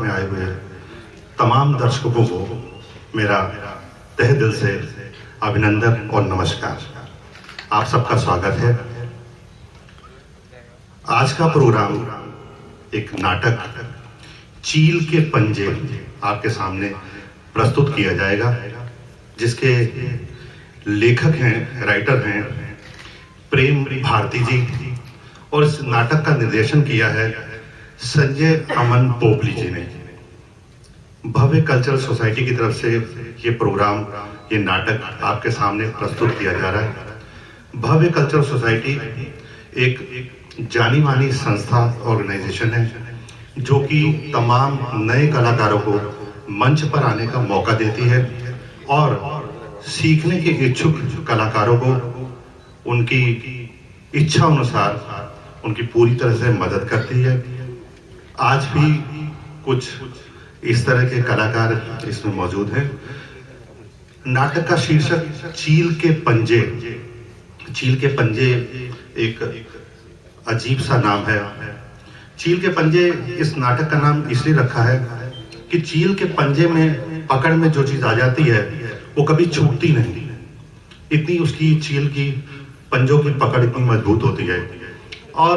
में आए हुए तमाम दर्शकों को मेरा तहे दिल से अभिनंदन और नमस्कार। आप सबका स्वागत है। आज का प्रोग्राम एक नाटक चील के पंजे आपके सामने प्रस्तुत किया जाएगा, जिसके लेखक हैं, राइटर हैं प्रेम भारती जी, और इस नाटक का निर्देशन किया है संजय अमन पोपली जी ने। भव्य कल्चरल सोसाइटी की तरफ से ये प्रोग्राम, ये नाटक आपके सामने प्रस्तुत किया जा रहा है। भव्य कल्चरल सोसाइटी एक जानी मानी संस्था, ऑर्गेनाइजेशन है जो कि तमाम नए कलाकारों को मंच पर आने का मौका देती है और सीखने के इच्छुक कलाकारों को उनकी इच्छा अनुसार उनकी पूरी तरह से मदद करती है। आज भी कुछ इस तरह के कलाकार इसमें मौजूद हैं। नाटक का शीर्षक चील के पंजे। चील के पंजे एक अजीब सा नाम है। चील के पंजे इस नाटक का नाम इसलिए रखा है कि चील के पंजे में पकड़ में जो चीज आ जाती है वो कभी छूटती नहीं। इतनी उसकी चील की पंजों की पकड़ इतनी मजबूत होती है। और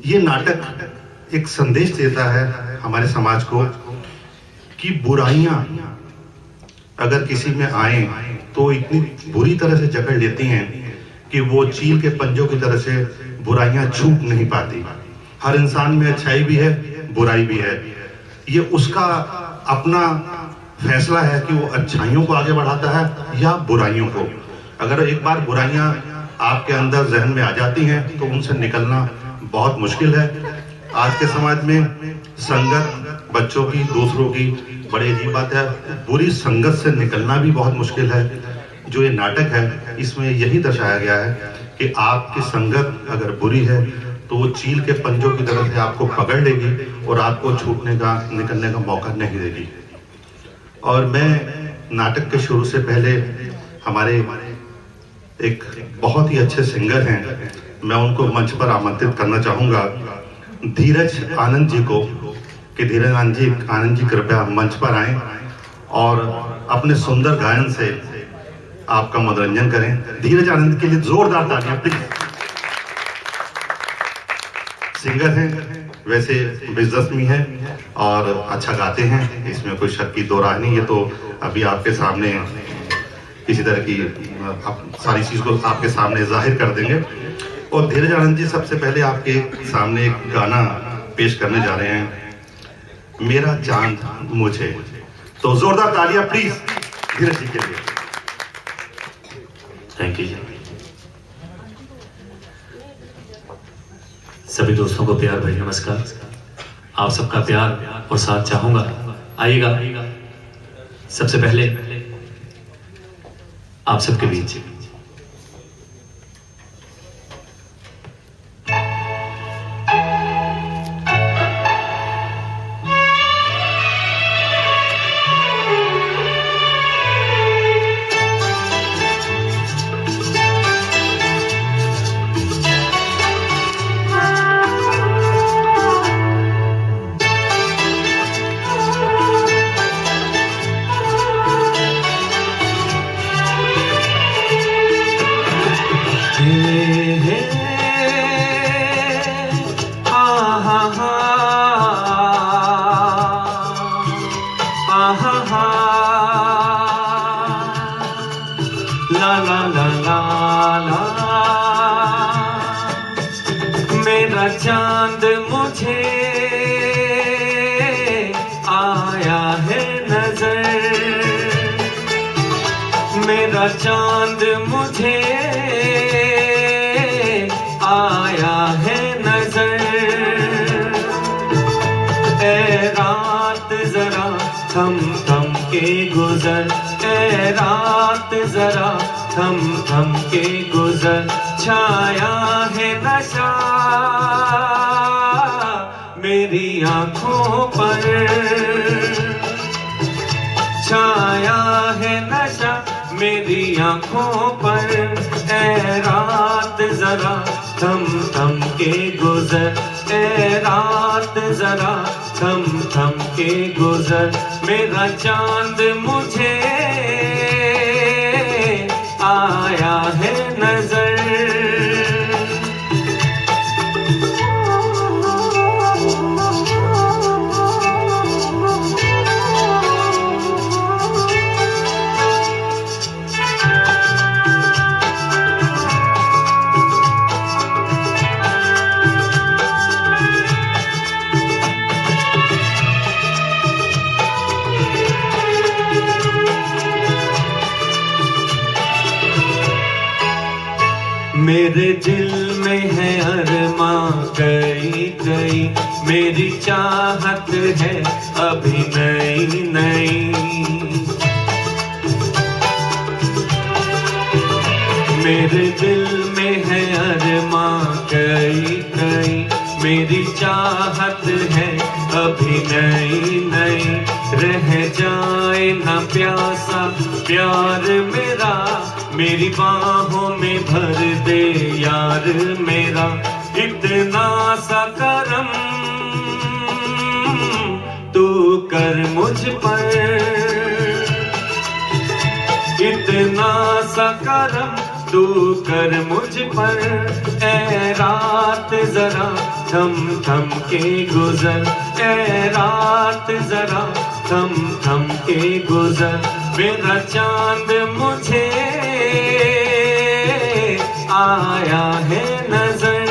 ये नाटक एक संदेश देता है हमारे समाज को कि बुराइयां अगर किसी में आए तो इतनी बुरी तरह से जकड़ लेती हैं कि वो चील के पंजों की तरह से बुराइयां छूट नहीं पाती। हर इंसान में अच्छाई भी है, बुराई भी है। ये उसका अपना फैसला है कि वो अच्छाइयों को आगे बढ़ाता है या बुराइयों को। अगर एक बार बुराइयां आपके अंदर जहन में आ जाती हैं तो उनसे निकलना बहुत मुश्किल है। आज के समाज में संगत बच्चों की, दूसरों की बड़ी अजीब बात है। बुरी संगत से निकलना भी बहुत मुश्किल है। जो ये नाटक है इसमें यही दर्शाया गया है कि आपकी संगत अगर बुरी है तो वो चील के पंजों की तरह से आपको पकड़ लेगी और आपको छूटने का, निकलने का मौका नहीं देगी। और मैं नाटक के शुरू से पहले हमारे एक बहुत ही अच्छे सिंगर हैं, मैं उनको मंच पर आमंत्रित करना चाहूंगा, धीरज आनंद जी को, कि धीरज आनंद जी कृपया मंच पर आएं और अपने सुंदर गायन से आपका मनोरंजन करें। धीरज आनंद के लिए जोरदार तालियां प्लीज। सिंगर हैं, वैसे बिजनेसमैन हैं और अच्छा गाते हैं, इसमें कोई शक की दो राह नहीं। ये तो अभी आपके सामने किसी तरह की सारी चीज को आपके सामने जाहिर कर देंगे। और धीरज आनंद जी सबसे पहले आपके सामने एक गाना पेश करने जा रहे हैं, मेरा चांद मुझे। तो जोरदार तालियां प्लीज धीरज जी के लिए। Thank you. सभी दोस्तों को प्यार भरी नमस्कार। आप सबका प्यार और साथ चाहूंगा। आइएगा सबसे पहले आप सबके बीच ला ला ला ला ला। मेरा चांद मुझे आया है नजर, मेरा चांद मुझे आया है नजर। ए रात जरा थम थम के गुजर, ए रात जरा थम थम के गुजर। छाया है नशा मेरी आंखों पर, छाया है नशा मेरी आंखों पर। ए रात जरा थम थम के गुजर, ए रात जरा थम थम के गुजर, मेरा चांद मुझे आया है नजर। मेरे दिल में है अरमां कई कई, मेरी चाहत है अभी नई नई। मेरे दिल में है अरमां कई कई, मेरी चाहत है अभी नई नई। रह जाए ना प्यासा प्यार मेरा, मेरी बाहों में भर दे यार मेरा। इतना सा करम तू कर मुझ पर, इतना सा करम तू कर मुझ पर। ऐ रात जरा थम थम के गुजर, ऐ रात जरा थम थम के गुजर, मेरा चांद मुझे आया है नजर।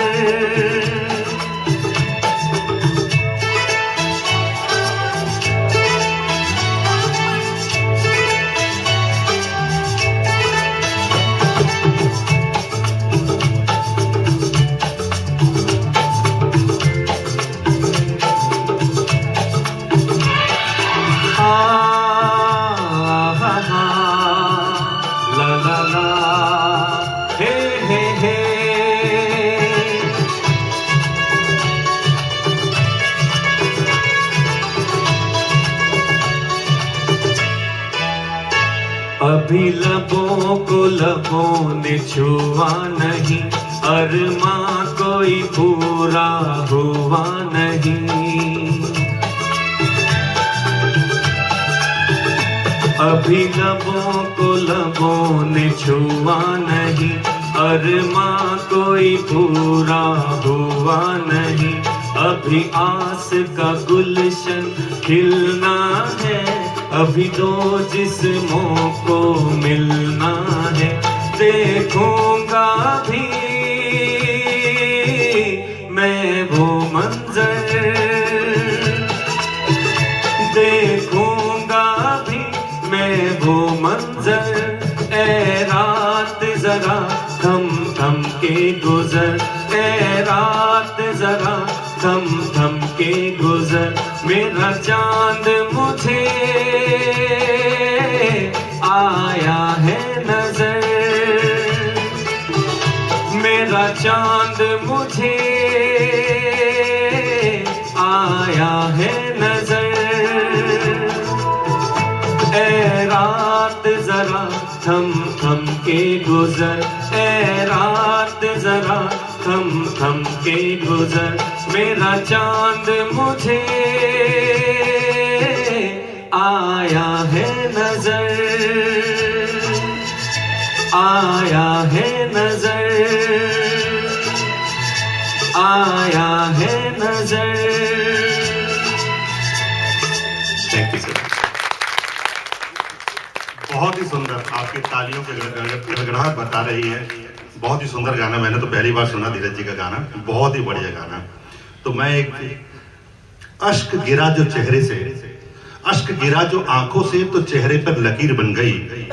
अभी लबों को लबों ने छुआ नहीं, अरमां कोई पूरा हुआ नहीं। अभी लबों को लबों ने छुआ नहीं, अरमां कोई पूरा हुआ नहीं। अभी आस का गुलशन खिलना है, अभी दो जिस्मों को मिलना है। देखूंगा भी मैं वो मंजर, देखूंगा भी मैं वो मंजर। ऐ रात जरा थम थम के गुजर, ऐ रात जरा थम थम के गुजर, मेरा चांद मुझे आया है नजर। मेरा चांद मुझे आया है नजर। ऐ रात जरा थम थम के गुजर, ऐ रात जरा थम थम के गुजर, मेरा चांद मुझे आया है नजर, आया है नजर, आया है नजर। Thank you sir. बहुत ही सुंदर, आपकी तालियों की गड़गड़ाहट बता रही है। बहुत ही सुंदर गाना, मैंने तो पहली बार सुना धीरज जी का गाना, बहुत ही बढ़िया गाना। तो मैं एक अश्क गिरा जो चेहरे से, अश्क गिरा जो आंखों से, तो चेहरे पर लकीर बन गई।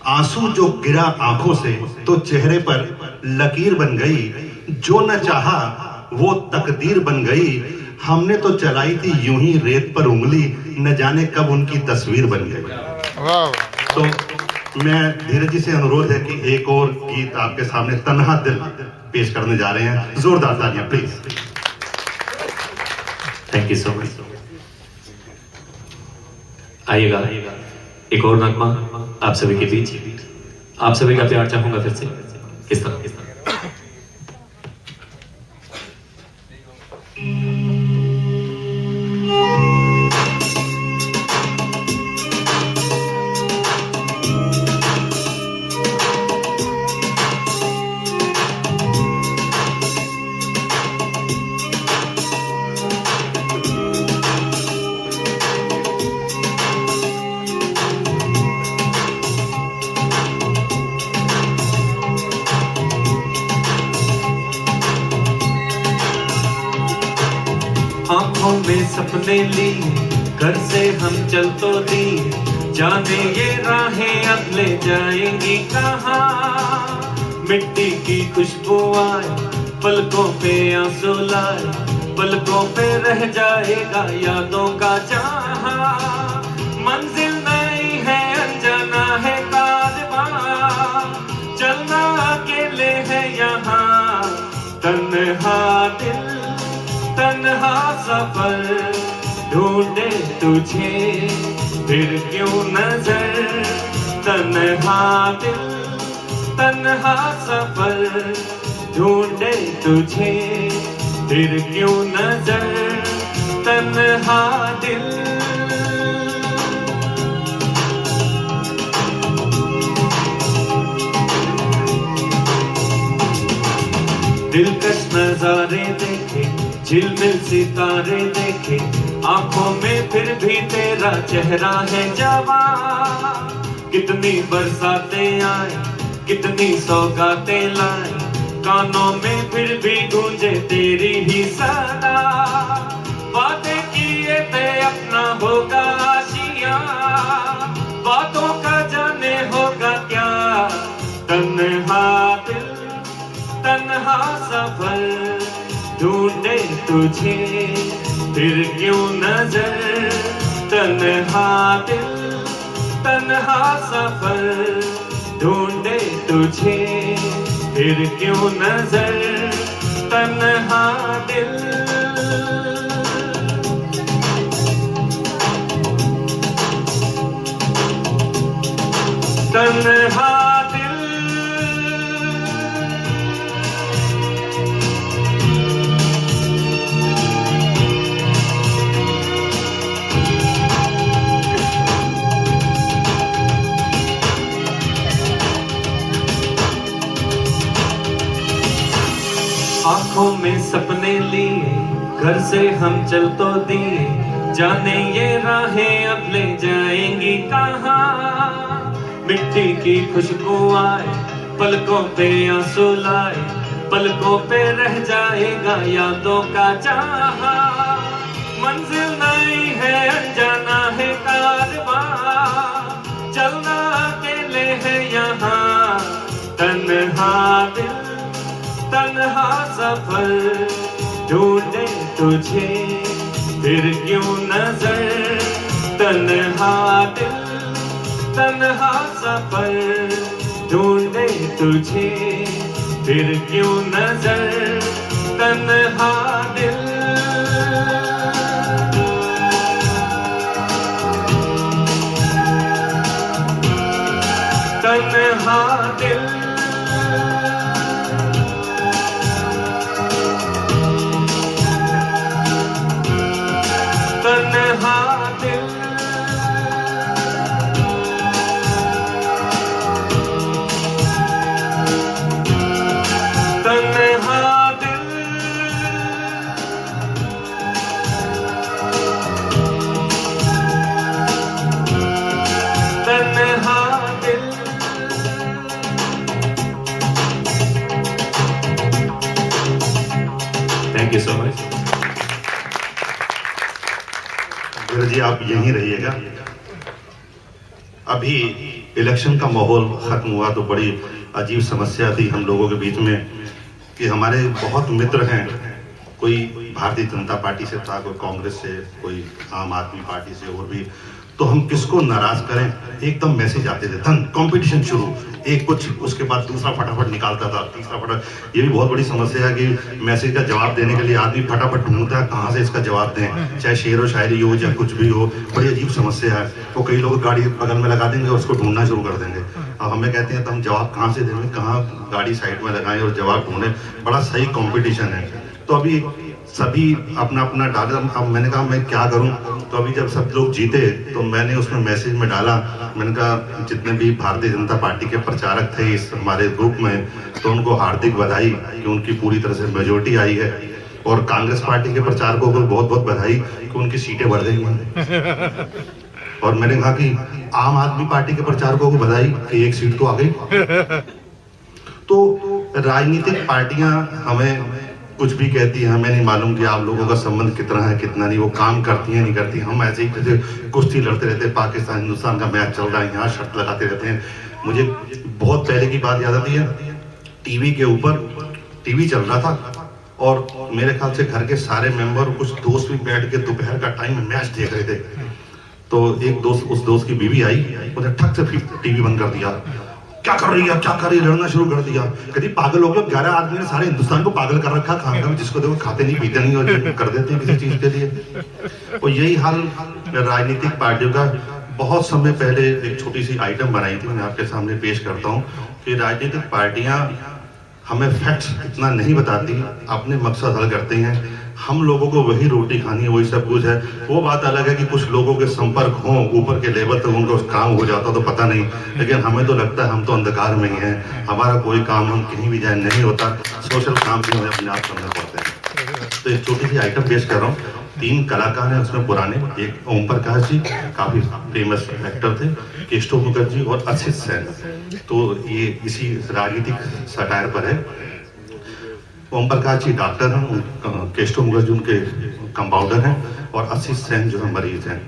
आंसू जो गिरा आंखों से, तो चेहरे पर लकीर बन गई। जो न चाहा वो तकदीर बन गई। हमने तो चलाई थी यूं ही रेत पर उंगली, न जाने कब उनकी तस्वीर बन गई। तो मैं धीरज जी से अनुरोध है कि एक और गीत आपके सामने तन्हा दिल पेश करने जा रहे हैं। जोरदार तालियां please. Thank you so much. आइएगा एक और नगमा आप सभी के बीच। आप सभी का प्यार चाहूंगा फिर से। किस तरह सपने ली, घर से हम चल तो दी, जाने ये राहें अब ले जाएंगी कहाँ। मिट्टी की खुशबू आए, पलकों पे आंसू लाए, पलकों पे रह जाएगा यादों का जहां। मंजिल नहीं है अनजाना है कारवां, चलना अकेले है यहाँ। तन्हा दिल तन्हा सफर, ढूंढे तुझे फिर क्यों नजर। तन्हा दिल तन्हा सफर, ढूंढे तुझे फिर क्यों नजर। तन्हा दिल दिलकश नजारे देखे, झिलमिल सितारे देखे, आंखों में फिर भी तेरा चेहरा है जवां। कितनी बरसातें आए, कितनी सौगातें लाए, कानों में फिर भी गूंजे तेरी ही सदा। वादे किए थे अपना होगा आशिया, बातों का जाने होगा क्या। तन्हा दिल तन्हा सफर, ढूंढे तुझे फिर क्यों नजर। तन्हा दिल तन्हा सफर, ढूंढे तुझे फिर क्यों नजर। तन्हा दिल तन्हा दिल आंखों में सपने लिए, घर से हम चल तो दिए, जाने ये राहें अब ले जाएंगी कहाँ। मिट्टी की खुशबू आए, पलकों पे आंसू लाए, पलकों पे रह जाएगा यादों का जहां। मंजिल नहीं है अनजाना है कारवां, चलना अकेले है यहाँ। तन्हा दिल तन्हा सफर, ढूंढे तुझे फिर क्यों नजर। तन्हा दिल तन्हा सफर, ढूंढे तुझे फिर क्यों नजर। तन्हा दिल तन्हा दिल तन्हा दिल तन्हा दिल तन्हा दिल। Thank you so much. Dheeraj ji आप यहीं रहिएगा। अभी इलेक्शन का माहौल खत्म हुआ तो बड़ी अजीब समस्या थी हम लोगों के बीच में कि हमारे बहुत मित्र हैं, कोई भारतीय जनता पार्टी से था, कोई कांग्रेस से, कोई आम आदमी पार्टी से, और भी। तो हम किसको नाराज करें, एकदम मैसेज आते थे, धन कंपटीशन शुरू, एक कुछ उसके बाद दूसरा फटाफट निकालता था, तीसरा फटाफट। ये भी बहुत बड़ी समस्या है कि मैसेज का जवाब देने के लिए आदमी फटाफट ढूंढता है कहाँ से इसका जवाब दें, चाहे शेर व शायरी हो या कुछ भी हो। बड़ी अजीब समस्या है। तो कई लोग गाड़ी बगल में लगा देंगे और उसको ढूंढना शुरू कर देंगे। अब हमें कहते हैं तो हम जवाब कहाँ से देंगे, कहाँ गाड़ी साइड में लगाएं और जवाब ढूंढें। बड़ा सही कॉम्पिटिशन है। तो अभी सभी अपना अपना डाला। अब मैंने कहा मैं क्या करूं, तो अभी जब सब लोग जीते तो मैंने उसमें मैसेज में डाला, मैंने कहा जितने भी भारतीय जनता पार्टी के प्रचारक थे इस हमारे ग्रुप में, तो उनको हार्दिक बधाई कि उनकी पूरी तरह से मेजोरिटी आई है। और कांग्रेस पार्टी के प्रचारकों को बहुत बहुत बधाई कि उनकी सीटें बढ़ गई हैं। और मैंने कहा कि आम आदमी पार्टी के प्रचारकों को बधाई कि एक सीट तो आ गई। तो राजनीतिक पार्टियां हमें कुछ भी कहती हैं, हमें नहीं मालूम कि आप लोगों का संबंध कितना है कितना नहीं, वो काम करती हैं नहीं करती। हम ऐसे ही जैसे कुश्ती लड़ते रहते हैं, पाकिस्तान हिंदुस्तान का मैच चल रहा है, यहाँ शर्त लगाते रहते हैं। मुझे बहुत पहले की बात याद आती है, टीवी के ऊपर टीवी चल रहा था और मेरे ख्याल से घर के सारे मेंबर, कुछ दोस्त भी बैठ के दोपहर का टाइम में मैच देख रहे थे। तो एक दोस्त, उस दोस्त की बीवी आई, उसने ठक से फिर टीवी बंद कर दिया। क्या कर रही है, क्या कर रही है, लड़ना शुरू कर दिया। कभी पागल हो गए, 11 आदमी ने सारे हिंदुस्तान को पागल कर रखा, खाने का जिसको देखो खाते नहीं पीते नहीं और कर देते हैं किसी चीज के लिए। और यही हाल राजनीतिक पार्टियों का। बहुत समय पहले एक छोटी सी आइटम बनाई थी, मैं आपके सामने पेश करता हूँ कि राजनीतिक पार्टियां हमें फैक्ट्स इतना नहीं बताती, अपने मकसद हल करते हैं। हम लोगों को वही रोटी खानी है, वही सब कुछ है। वो बात अलग है कि कुछ लोगों के संपर्क हों ऊपर के लेवल तक, उनको काम हो जाता तो पता नहीं, लेकिन हमें तो लगता है हम तो अंधकार में ही हैं, हमारा कोई काम हम कहीं भी जाए नहीं होता। सोशल काम भी हमें अपने आप करना पड़ते हैं। तो एक छोटी सी आइटम पेश कर रहा हूँ। 3 कलाकार हैं उसमें पुराने, एक ओम प्रकाश जी काफी फेमस एक्टर थे, केशव मुखर्जी और असित सेन। तो ये इसी राजनीतिक सटायर पर है। ओम प्रकाश जी डॉक्टर हैं, केशव मुखर्जी उनके कंपाउंडर हैं और असित सेन जो है मरीज हैं।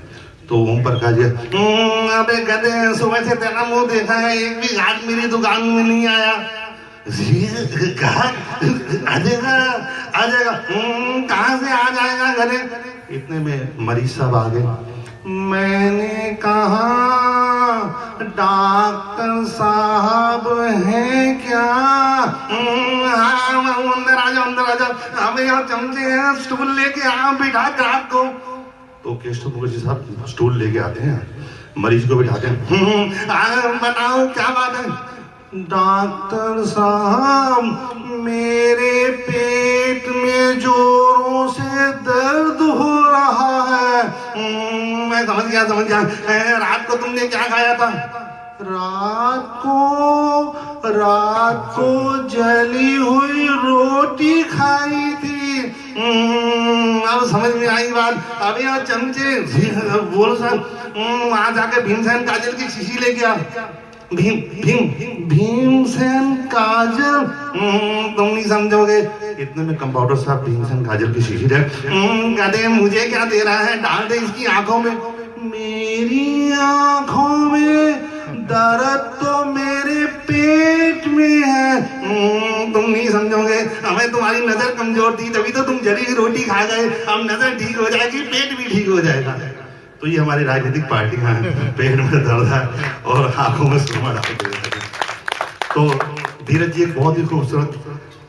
तो ओम प्रकाश जी, अबे गधे, सुबह से तेरा मुंह देखा है, एक भी घाट मेरी दुकान में नहीं आया। कहा आ जाएगा, कहाँ से आ जाएगा गधे। इतने में मरीज साहब आ गए। मैंने कहा डॉक्टर साहब हैं क्या? हाँ, अंदर आ जाओ, अंदर आ जाओ। अबे यार चमचे हैं, स्टूल लेके आ, बिठा ग्राहक को। तो केशव मुखर्जी साहब स्टूल लेके आते हैं, मरीज को बिठाते हैं। बताओ क्या बात है? डॉक्टर साहब, मेरे पेट में जोरों से दर्द हो रहा है। मैं समझ गया। रात को तुमने क्या खाया था? रात को जली हुई रोटी खाई थी। अब समझ में आई बात। अबे यार चमचे, बोल साहब, वहां जाके भीमसेन काजल की शीशी लेके आ। भीमसेन काजल, तुम नहीं समझोगे। इतने में कंपाउंडर साहब भीमसेन काजल की शीशी है। गधे, मुझे क्या दे रहा है? डाल दे इसकी आंखों में। मेरी आंखों में दर्द तो मेरे पेट में है। तुम नहीं समझोगे, हमें तुम्हारी नजर कमजोर थी, तभी तो तुम जली हुई रोटी खा गए। अब नजर ठीक हो जाएगी, पेट भी ठीक हो जाएगा। तो ये हमारी राजनीतिक पार्टियां हैं, पेट में दर्द है और आंखों में सुरमा डाल के। तो धीरज जी एक बहुत ही खूबसूरत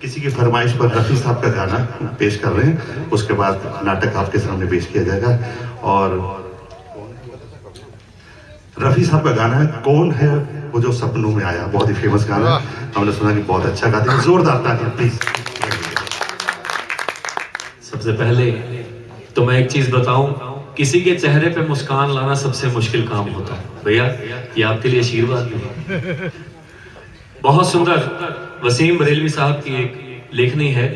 किसी की फरमाइश पर रफी साहब का गाना पेश कर रहे हैं, उसके बाद नाटक आपके सामने पेश किया जाएगा। और रफी साहब का गाना है कौन है वो जो सपनों में आया, बहुत ही फेमस गाना है। हमने सुना कि बहुत अच्छा गाते हैं, जोरदार तालियां प्लीज। सबसे पहले तो मैं एक चीज बताऊं, किसी के चेहरे पे मुस्कान लाना सबसे मुश्किल काम होता है भैया, ये आपके लिए आशीर्वाद है। बहुत सुंदर वसीम बरेलवी साहब की एक लेखनी है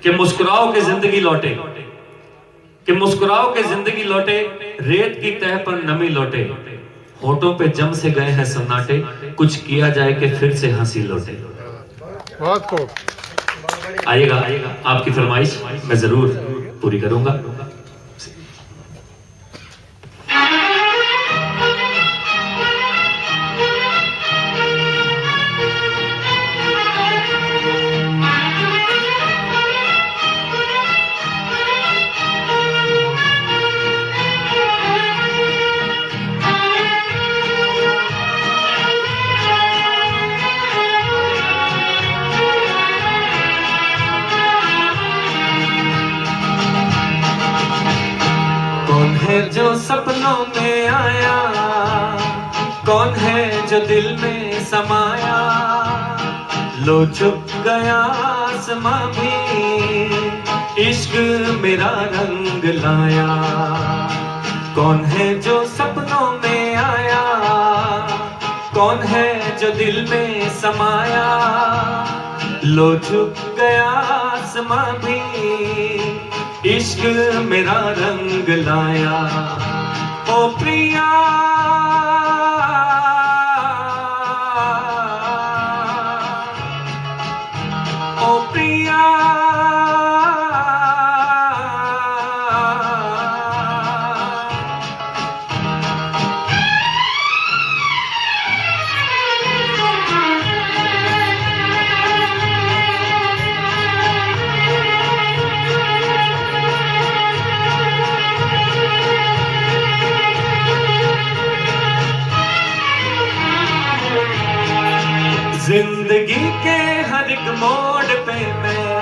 कि मुस्कुराओ के जिंदगी लौटे, कि मुस्कुराओ के जिंदगी लौटे, रेत की तह पर नमी लौटे, होठों पे जम से गए हैं सन्नाटे, कुछ किया जाए कि फिर से हंसी लौटे। बहुत खूब। आइएगा, आपकी फरमाइश मैं जरूर पूरी करूंगा। जो सपनों में आया, कौन है जो दिल में समाया, लो चुप गया आसमां भी, इश्क मेरा रंग लाया। कौन है जो सपनों में आया, कौन है जो दिल में समाया, लो चुप गया आसमां भी, इश्क मेरा रंग लाया। ओ प्रिया ओ प्रिया जिंदगी के हर एक मोड़ पे मैं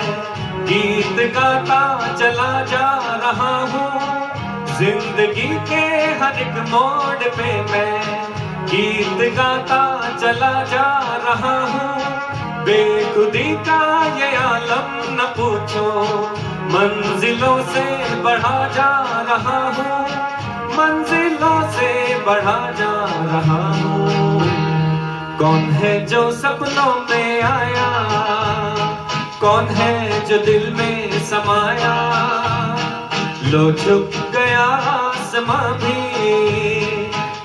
गीत गाता चला जा रहा हूँ। जिंदगी के हर एक मोड़ पे मैं गीत गाता चला जा रहा हूँ। बेखुदी का ये आलम न पूछो, मंजिलों से बढ़ा जा रहा हूँ, मंजिलों से बढ़ा जा रहा हूँ। कौन है जो सपनों में आया, कौन है जो दिल में समाया, लो झुक गया आसमां भी,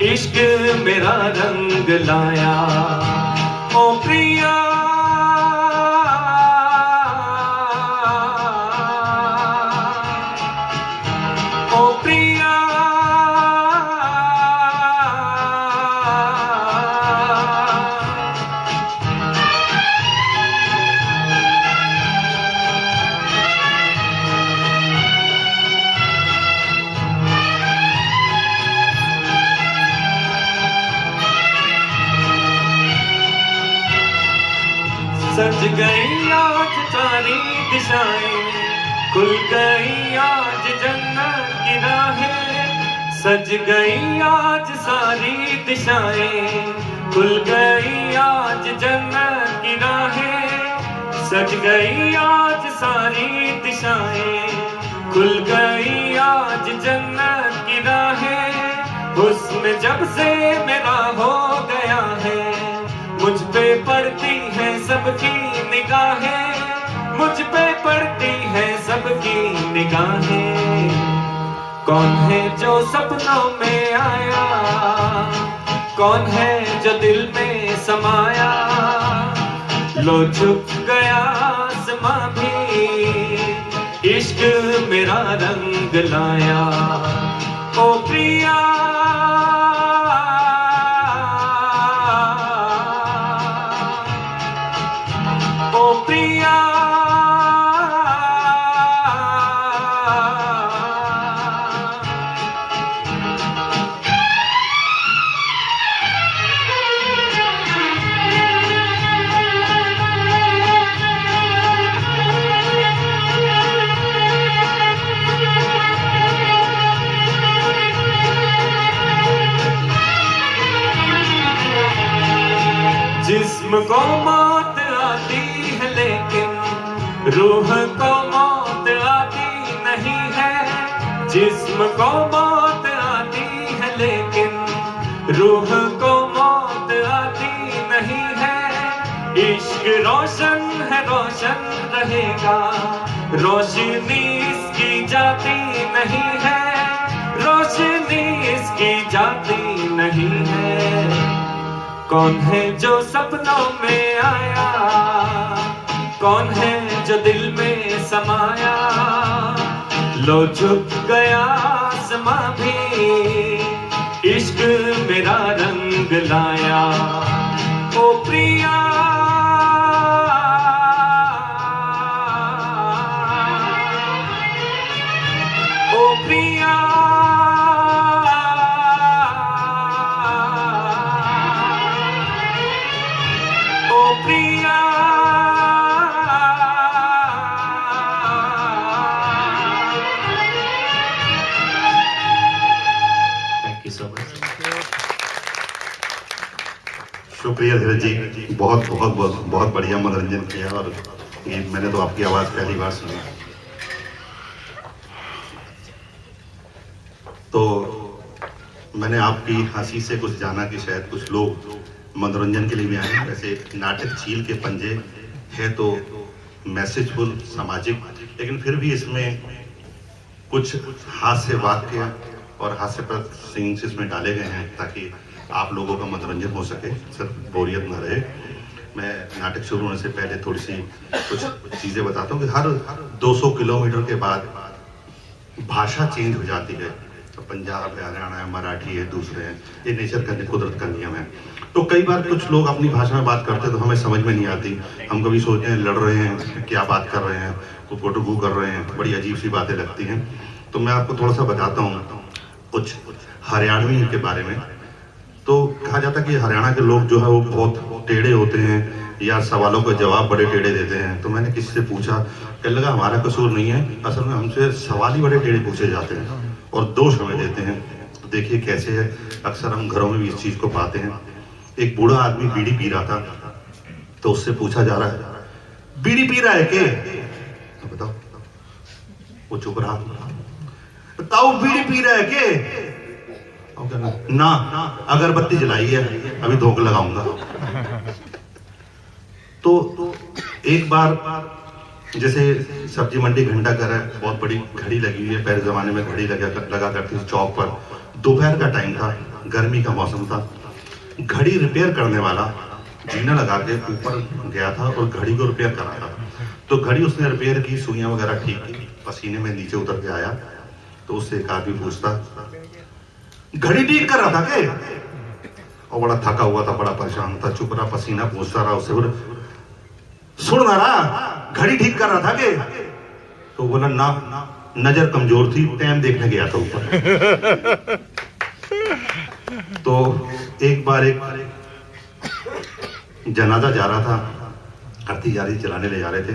इश्क मेरा रंग लाया। ओ प्रिया सज गई आज सारी दिशाएं, खुल गई आज जन्नत की राहें। सज गई आज सारी दिशाएं, खुल गई आज जन्नत की राहें। सज गई आज सारी दिशाएं, खुल गई आज जन्नत की राहें। हुस्न जब से मेरा हो गया है, मुझ पे पड़ती है सबकी निगाहें, मुझ पे पड़ती है सबकी निगाहें। कौन है जो सपनों में आया, कौन है जो दिल में समाया, लो झुक गया आसमां भी, इश्क मेरा रंग लाया। ओ प्रिया जिस्म को मौत आती है लेकिन रूह को मौत आती नहीं है। जिस्म को मौत आती है लेकिन रूह को मौत आती नहीं है। इश्क रोशन है रोशन रहेगा, रोशनी इसकी जाती नहीं है, रोशनी इसकी जाती नहीं है। कौन है जो सपनों में आया, कौन है जो दिल में समाया, लो झुक गया आसमां भी, इश्क मेरा रंग लाया। ओ प्रिया ओ प्रिया प्रिया थैंक यू सो मच। शुक्रिया धीरज जी, बहुत बहुत बहुत बहुत बढ़िया मनोरंजन किया। और ये मैंने तो आपकी आवाज़ पहली बार सुनी। तो मैंने आपकी हंसी से कुछ जाना कि शायद कुछ लोग मनोरंजन के लिए भी आए हैं। वैसे नाटक चील के पंजे है तो मैसेजफुल, सामाजिक, लेकिन फिर भी इसमें कुछ हास्य वाक्य और हास्यप्रद सीन्स इसमें डाले गए हैं ताकि आप लोगों का मनोरंजन हो सके, सिर्फ बोरियत न रहे। मैं नाटक शुरू होने से पहले थोड़ी सी कुछ चीज़ें बताता हूँ कि हर 200 किलोमीटर के बाद भाषा चेंज हो जाती है। तो पंजाब है, हरियाणा है, मराठी है, दूसरे हैं, ये नेचर का, कुदरत का नियम है। तो कई बार कुछ लोग अपनी भाषा में बात करते हैं तो हमें समझ में नहीं आती। हम कभी सोचते हैं लड़ रहे हैं, क्या बात कर रहे हैं, कुछ गुटगु कर रहे हैं, बड़ी अजीब सी बातें लगती हैं। तो मैं आपको थोड़ा सा बताता हूँ कुछ हरियाणवी के बारे में। तो कहा जाता है कि हरियाणा के लोग जो है वो बहुत टेढ़े होते हैं या सवालों के जवाब बड़े टेढ़े देते हैं। तो मैंने किसी से पूछा, कहने लगा हमारा कसूर नहीं है, असल में हमसे सवाल ही बड़े टेढ़े पूछे जाते हैं और दोष हमें देते हैं। तो देखिए कैसे है, अक्सर हम घरों में भी इस चीज को पाते हैं। एक बूढ़ा आदमी बीड़ी पी रहा था, तो उससे पूछा जा रहा है, बीड़ी पी रहा है के? तो बताओ, वो चुप रहा। बताओ बीड़ी पी रहा है के? ना, अगरबत्ती जलाई है, अभी धोख लगाऊंगा। तो एक बार जैसे सब्जी मंडी घंटा घर है, बहुत बड़ी घड़ी लगी हुई है, पहले जमाने में घड़ी लगा करती थी चौक पर। दोपहर का टाइम था, गर्मी का मौसम था। घड़ी रिपेयर करने वाला जीना लगा के ऊपर गया था और घड़ी को रिपेयर करा था। तो घड़ी उसने रिपेयर की, सुइयां वगैरह ठीक की, पसीने में नीचे उतर के आया। तो उससे एक आदमी पूछता, घड़ी ठीक कर रहा था के? और बड़ा थका हुआ था, बड़ा परेशान था, चुप रहा, पसीना पूछता रहा उससे, सुन ना रहा, घड़ी ठीक कर रहा था के? तो बोला ना, नजर कमजोर थी, टाइम देखने गया था ऊपर। तो एक बार एक जनाजा जा रहा था, आरती जा रही, चलाने ले जा रहे थे,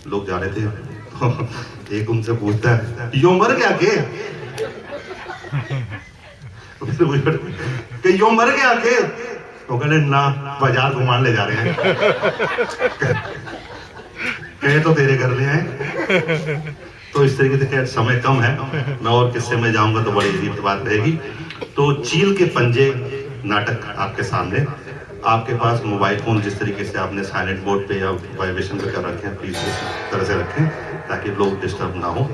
लोग जा रहे थे। तो एक उनसे पूछता है, यो मर गया के? कि यो मर गया के? तो कहने ना, बाजार घुमान ले जा रहे हैं। कहे तो तेरे घर ले आए। तो इस तरीके से खैर समय कम है, मैं और किस्से में जाऊंगा तो बड़ी अजीब बात रहेगी। तो चील के पंजे नाटक आपके सामने। आपके पास मोबाइल फोन जिस तरीके से आपने साइलेंट मोड पे या वाइब्रेशन पे कर रखे हैं, प्लीज इस तरह से रखें ताकि लोग डिस्टर्ब ना हो।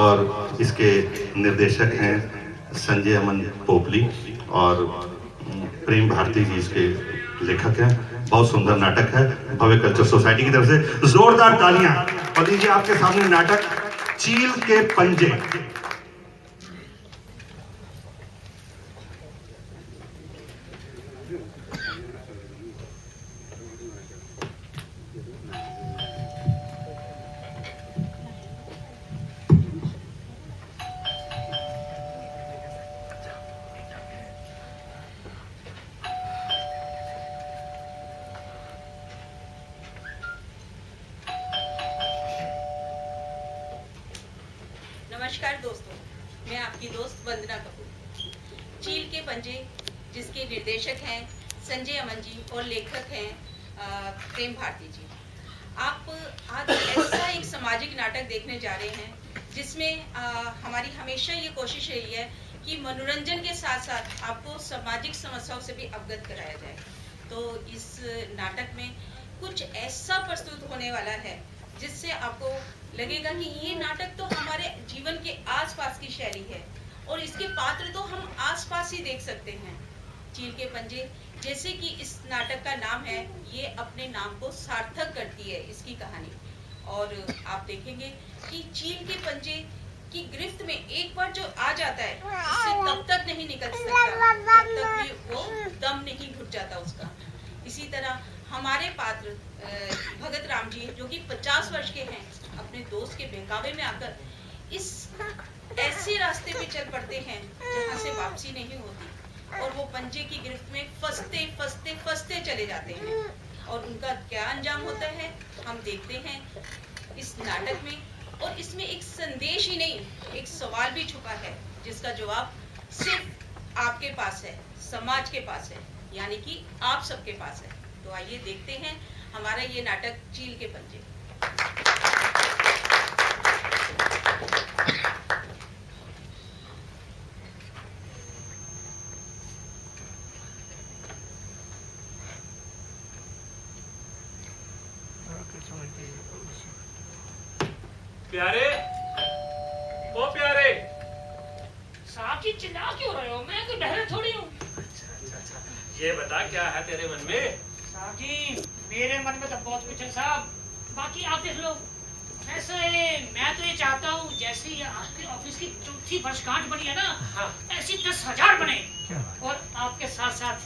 और इसके निर्देशक हैं संजय अमन पोपली और प्रेम भारती जी इसके लेखक हैं। बहुत सुंदर नाटक है, भव्य कल्चर सोसाइटी की तरफ से जोरदार तालियां। और दीजिए आपके सामने नाटक चील के पंजे। नमस्कार दोस्तों, मैं आपकी दोस्त वंदना कपूर। चील के पंजे जिसके निर्देशक हैं संजय अमन जी और लेखक हैं प्रेम भारती जी। आप आज ऐसा एक सामाजिक नाटक देखने जा रहे हैं जिसमें हमारी हमेशा ये कोशिश रही है कि मनोरंजन के साथ साथ आपको सामाजिक समस्याओं से भी अवगत कराया जाए। तो इस नाटक में कुछ ऐसा प्रस्तुत होने वाला है जिससे आपको लगेगा कि ये नाटक तो हमारे जीवन के आसपास की शैली है और इसके पात्र तो हम आसपास ही देख सकते हैं। चील के पंजे जैसे कि इस नाटक का नाम है, ये अपने नाम को सार्थक करती है इसकी कहानी। और आप देखेंगे कि चील के पंजे की गिरफ्त में एक बार जो आ जाता है इससे तब तक नहीं निकल सकता जब तक भी वो दम नहीं घुट जाता उसका। इसी तरह हमारे पात्र भगत राम जी जो कि 50 वर्ष के हैं, अपने दोस्त के बहकावे में आकर इस ऐसे रास्ते पे चल पड़ते हैं जहाँ से वापसी नहीं होती और वो पंजे की गिरफ्त में फंसते फंसते फंसते चले जाते हैं। और उनका क्या अंजाम होता है हम देखते हैं इस नाटक में। और इसमें एक संदेश ही नहीं, एक सवाल भी छुपा है जिसका जवाब सिर्फ आपके पास है, समाज के पास है, यानी कि आप सबके पास है। तो आइए देखते हैं हमारा ये नाटक चील के पंजे। प्यारे, ओ प्यारे, साहब जी चिल्ला क्यों रहे हो? मैं कोई बहरा थोड़ी हूँ। ये बता क्या है तेरे मन में? साहब जी मेरे मन में तो बहुत कुछ है साहब, बाकी आप देख लो। वैसे मैं तो ये चाहता हूँ जैसे ये आपके ऑफिस की चौथी वर्षगांठ बनी है ना, हाँ। ऐसी 10,000 बने और आपके साथ साथ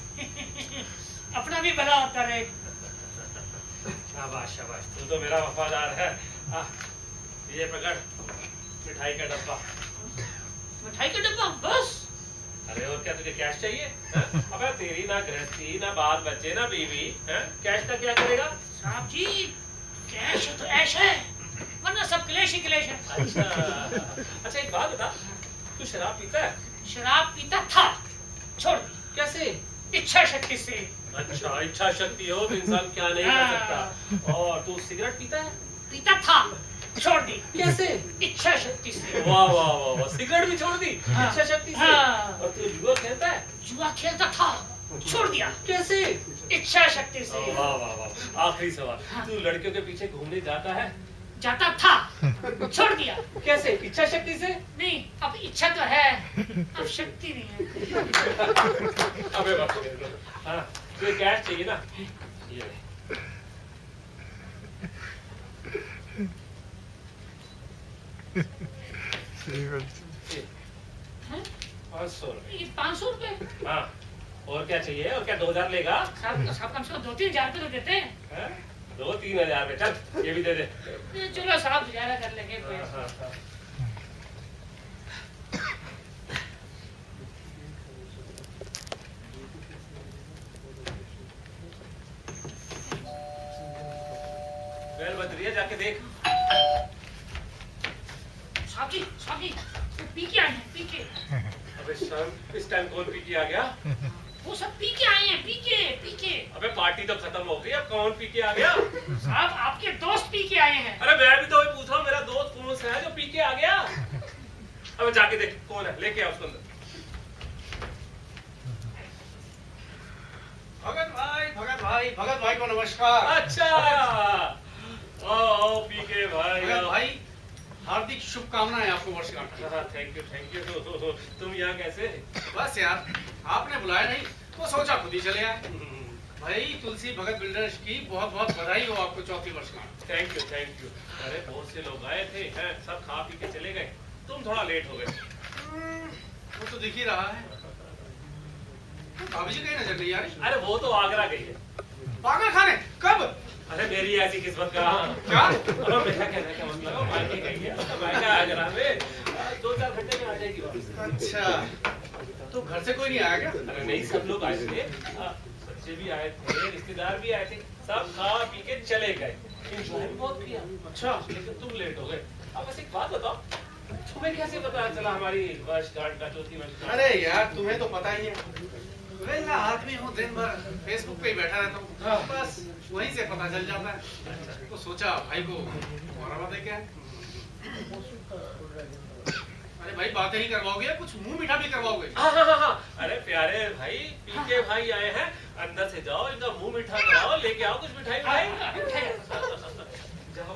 अपना भी भला होता रहे। शाबाश शाबाश, तू तो मेरा वफादार है। ये पकड़ मिठाई का डब्बा। मिठाई का डब्बा बस? अरे और क्या तुझे कैश चाहिए? अबे तेरी ना गृहस्थी, ना बाल बच्चे, ना बीवी, कैश का क्या करेगा? साहब जी कैश तो ऐश है, वरना सब क्लेश ही क्लेश है। अच्छा एक बात बता, तू शराब पीता है? शराब पीता था, छोड़ दी। कैसे? इच्छा शक्ति से। अच्छा इच्छा शक्ति हो तो इंसान क्या नहीं कर सकता। और तू सिगरेट पीता है? पीता था, छोड़ दी। कैसे? इच्छा शक्ति से। वाह वाह वाह वाह, सिगरेट भी छोड़ दी हाँ। इच्छा शक्ति से। हाँ। और तू जुआ खेलता है? जुआ खेलता था, छोड़ दिया। कैसे? इच्छा शक्ति से। वाह वाह वाह। आखिरी सवाल, तू लड़कियों के पीछे घूमने जाता है? जाता था, छोड़ दिया। कैसे? इच्छा शक्ति से? नहीं, अब इच्छा तो है, अब शक्ति नहीं है। अबे बाप रे। हाँ, तुझे कैश चाहिए ना? ये ले। ये, हैं? 500 रुपए। ये 500 रुपए? हाँ, और क्या चाहिए? और क्या 2000 लेगा? साहब कम से कम 2-3 हजार रुपए तो देते हैं। हैं? 2-3 हजार में चल, ये भी दे दे। चलो साहब गुजारा कर लेंगे कोई। हाँ, हाँ, हाँ। बेल बज रही है, जाके देख। साहब जी वो पी के आए हैं, पी के। अबे शर्म, इस टाइम कौन पी के आ गया? वो सब पी के आए हैं, पी के। अबे पार्टी तो खत्म हो गई, अब कौन पी के आ गया? साहब आपके दोस्त पी के आए हैं। अरे मैं भी तो वही पूछ रहा हूँ, मेरा दोस्त कौन सा है जो पी के आ गया? अबे जाके देख कौन है, लेके आ उसको अंदर। भगत भाई को नमस्कार। अच्छा, आओ पीके भाई। भगत भाई हार्दिक शुभकामनाएं आपको वर्षगांठ की। Thank you. तुम यहाँ कैसे? बस यार आपने बुलाया नहीं तो सोचा खुद ही चले आए। भाई तुलसी भगत बिल्डर्स की बहुत बहुत बधाई हो आपको 4थी वर्षगांठ। Thank you. अरे बहुत से लोग आए थे, हैं, सब खा पी के चले गए, तुम थोड़ा लेट हो गए। वो तो दिख ही रहा है। भाभी जी कहीं नजर नहीं आ रही। अरे वो तो आगरा गई है। पागल खाने कब? अरे मेरी ऐसी किस्मत का। क्या? अरे मेरा कहने का मतलब है, मायके गई है, मायका आगरा में 2-4 घंटे में आ जाएगी वापस। अच्छा तो घर से कोई नहीं आया क्या? अरे नहीं, सब लोग आए थे, बच्चे भी आए थे, रिश्तेदार भी आए थे, सब खा पी के चले गए। एंजॉय भी बहुत किया। अच्छा लेकिन तुम लेट हो गए। अब बस एक बात बताओ, तुम्हें कैसे पता चला हमारी वर्षगांठ का, 4थी वर्षगांठ? अरे यार तुम्हें तो पता ही है, वेला आदमी हूँ, दिन भर फेसबुक पे ही बैठा रहता हूँ, बस वहीं से पता चल जाता है। तो सोचा भाई को मुबारकबाद दे के आए। अरे भाई बातें ही करवाओगे, कुछ मुंह मीठा भी करवाओगे? हाँ। अरे प्यारे भाई, पीके भाई आए हैं, अंदर से जाओ, इनका मुंह मीठा कराओ, लेके आओ कुछ मिठाई। जाओ।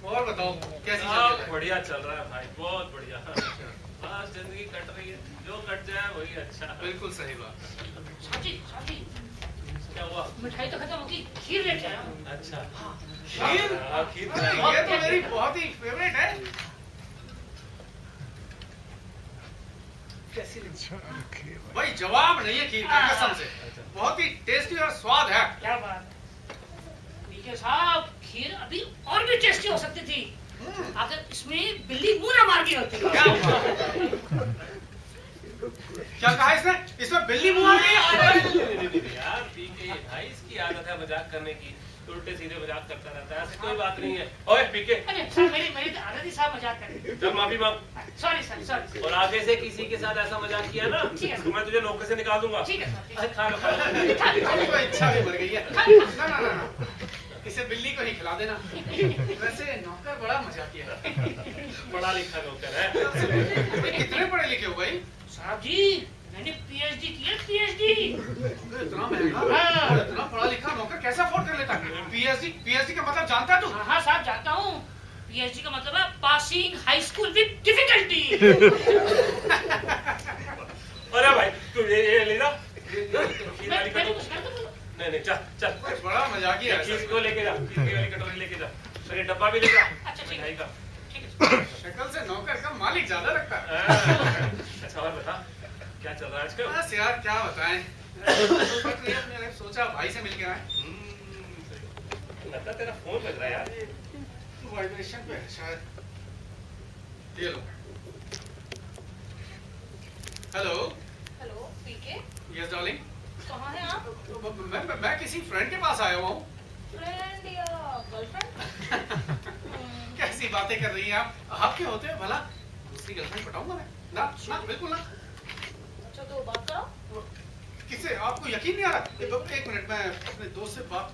और बताओ कैसी चल हाँ, रही है? बढ़िया चल रहा है भाई, बहुत बढ़िया। बस जिंदगी कट रही है, जो कट जाए वही अच्छा। बिल्कुल सही बात। साहब जी क्या हुआ? मिठाई तो खत्म होगी, खीर लेके आया हूँ। अच्छा, खीर? हाँ, खीर अरे बनाई। ये तो मेरी बहुत ही फेवरेट है। कैसी लगी? भाई जवाब नहीं है खीर का, कसम से बहुत ही टेस्टी और स्वाद है। क्या बात है। पीके साहब खीर अभी और भी टेस्टी हो सकती थी अगर इसमें बिल्ली मुंह ना मार गई होती। क्या कहा इसने? इसमें बिल्ली मुंह आ गई है? यार पीके भाई, इसकी आदत है मजाक करने की, उल्टे सीधे मजाक करता रहता है, ऐसी कोई बात नहीं है। ओए पीके, अरे साहब मेरी तो आदत ही साहब मजाक कर। चल माफी मांग, सॉरी। और आगे से किसी के साथ ऐसा मजाक किया ना ठीक है। तो मैं तुझे नौकरी से निकाल दूंगा। ठीक है साहब। अरे खा लो। अभी तो इच्छा भी मर गई है। ना इसे बिल्ली को ही खिला देना। वैसे नौकर बड़ा मजाकिया है। पढ़ा लिखा नौकर है। कितने पढ़े लिखे हो भाई? साहब जी मैंने पीएचडी की है, पीएचडी। इतना महंगा और इतना पढ़ा लिखा नौकर कैसे अफोर्ड कर लेता है? पीएचडी का मतलब जानता है तू? हाँ साहब जानता हूँ, पीएचडी का मतलब है passing high school with difficulty. अरे भाई तू ये ले ना, खीर वाली मैंने कटोरी। कुछ कर दूँ? नहीं चल बड़ा मजाकिया है। खीर को लेके जा, खीर वाली कटोरी लेके जा, फिर ये डब्बा भी ले जा। अच्छा ठीक मिठाई है, का। ठीक है। शक्ल से नौकर का मालिक ज्यादा लगता है। अच्छा और बता, क्या चल रहा है आजकल? बस यार क्या बताएं, मैंने सोचा भाई से मिल के आए। लगता तेरा फोन लग रहा है यार। वाइब्रेशन पे है शायद। ये लो। हेलो हेलो पीके, यस डार्लिंग। कहाँ हैं आप? मैं किसी फ्रेंड के पास आया हुआ हूँ। फ्रेंड या गर्लफ्रेंड? कैसी बातें कर रही हैं आप? आपके होते हैं भला दूसरी गर्लफ्रेंड पटाऊंगा मैं? ना ना, बिल्कुल ना। अच्छा तो बात करो। किससे? आपको यकीन नहीं आ रहा? एक मिनट, मैं अपने दोस्त से बात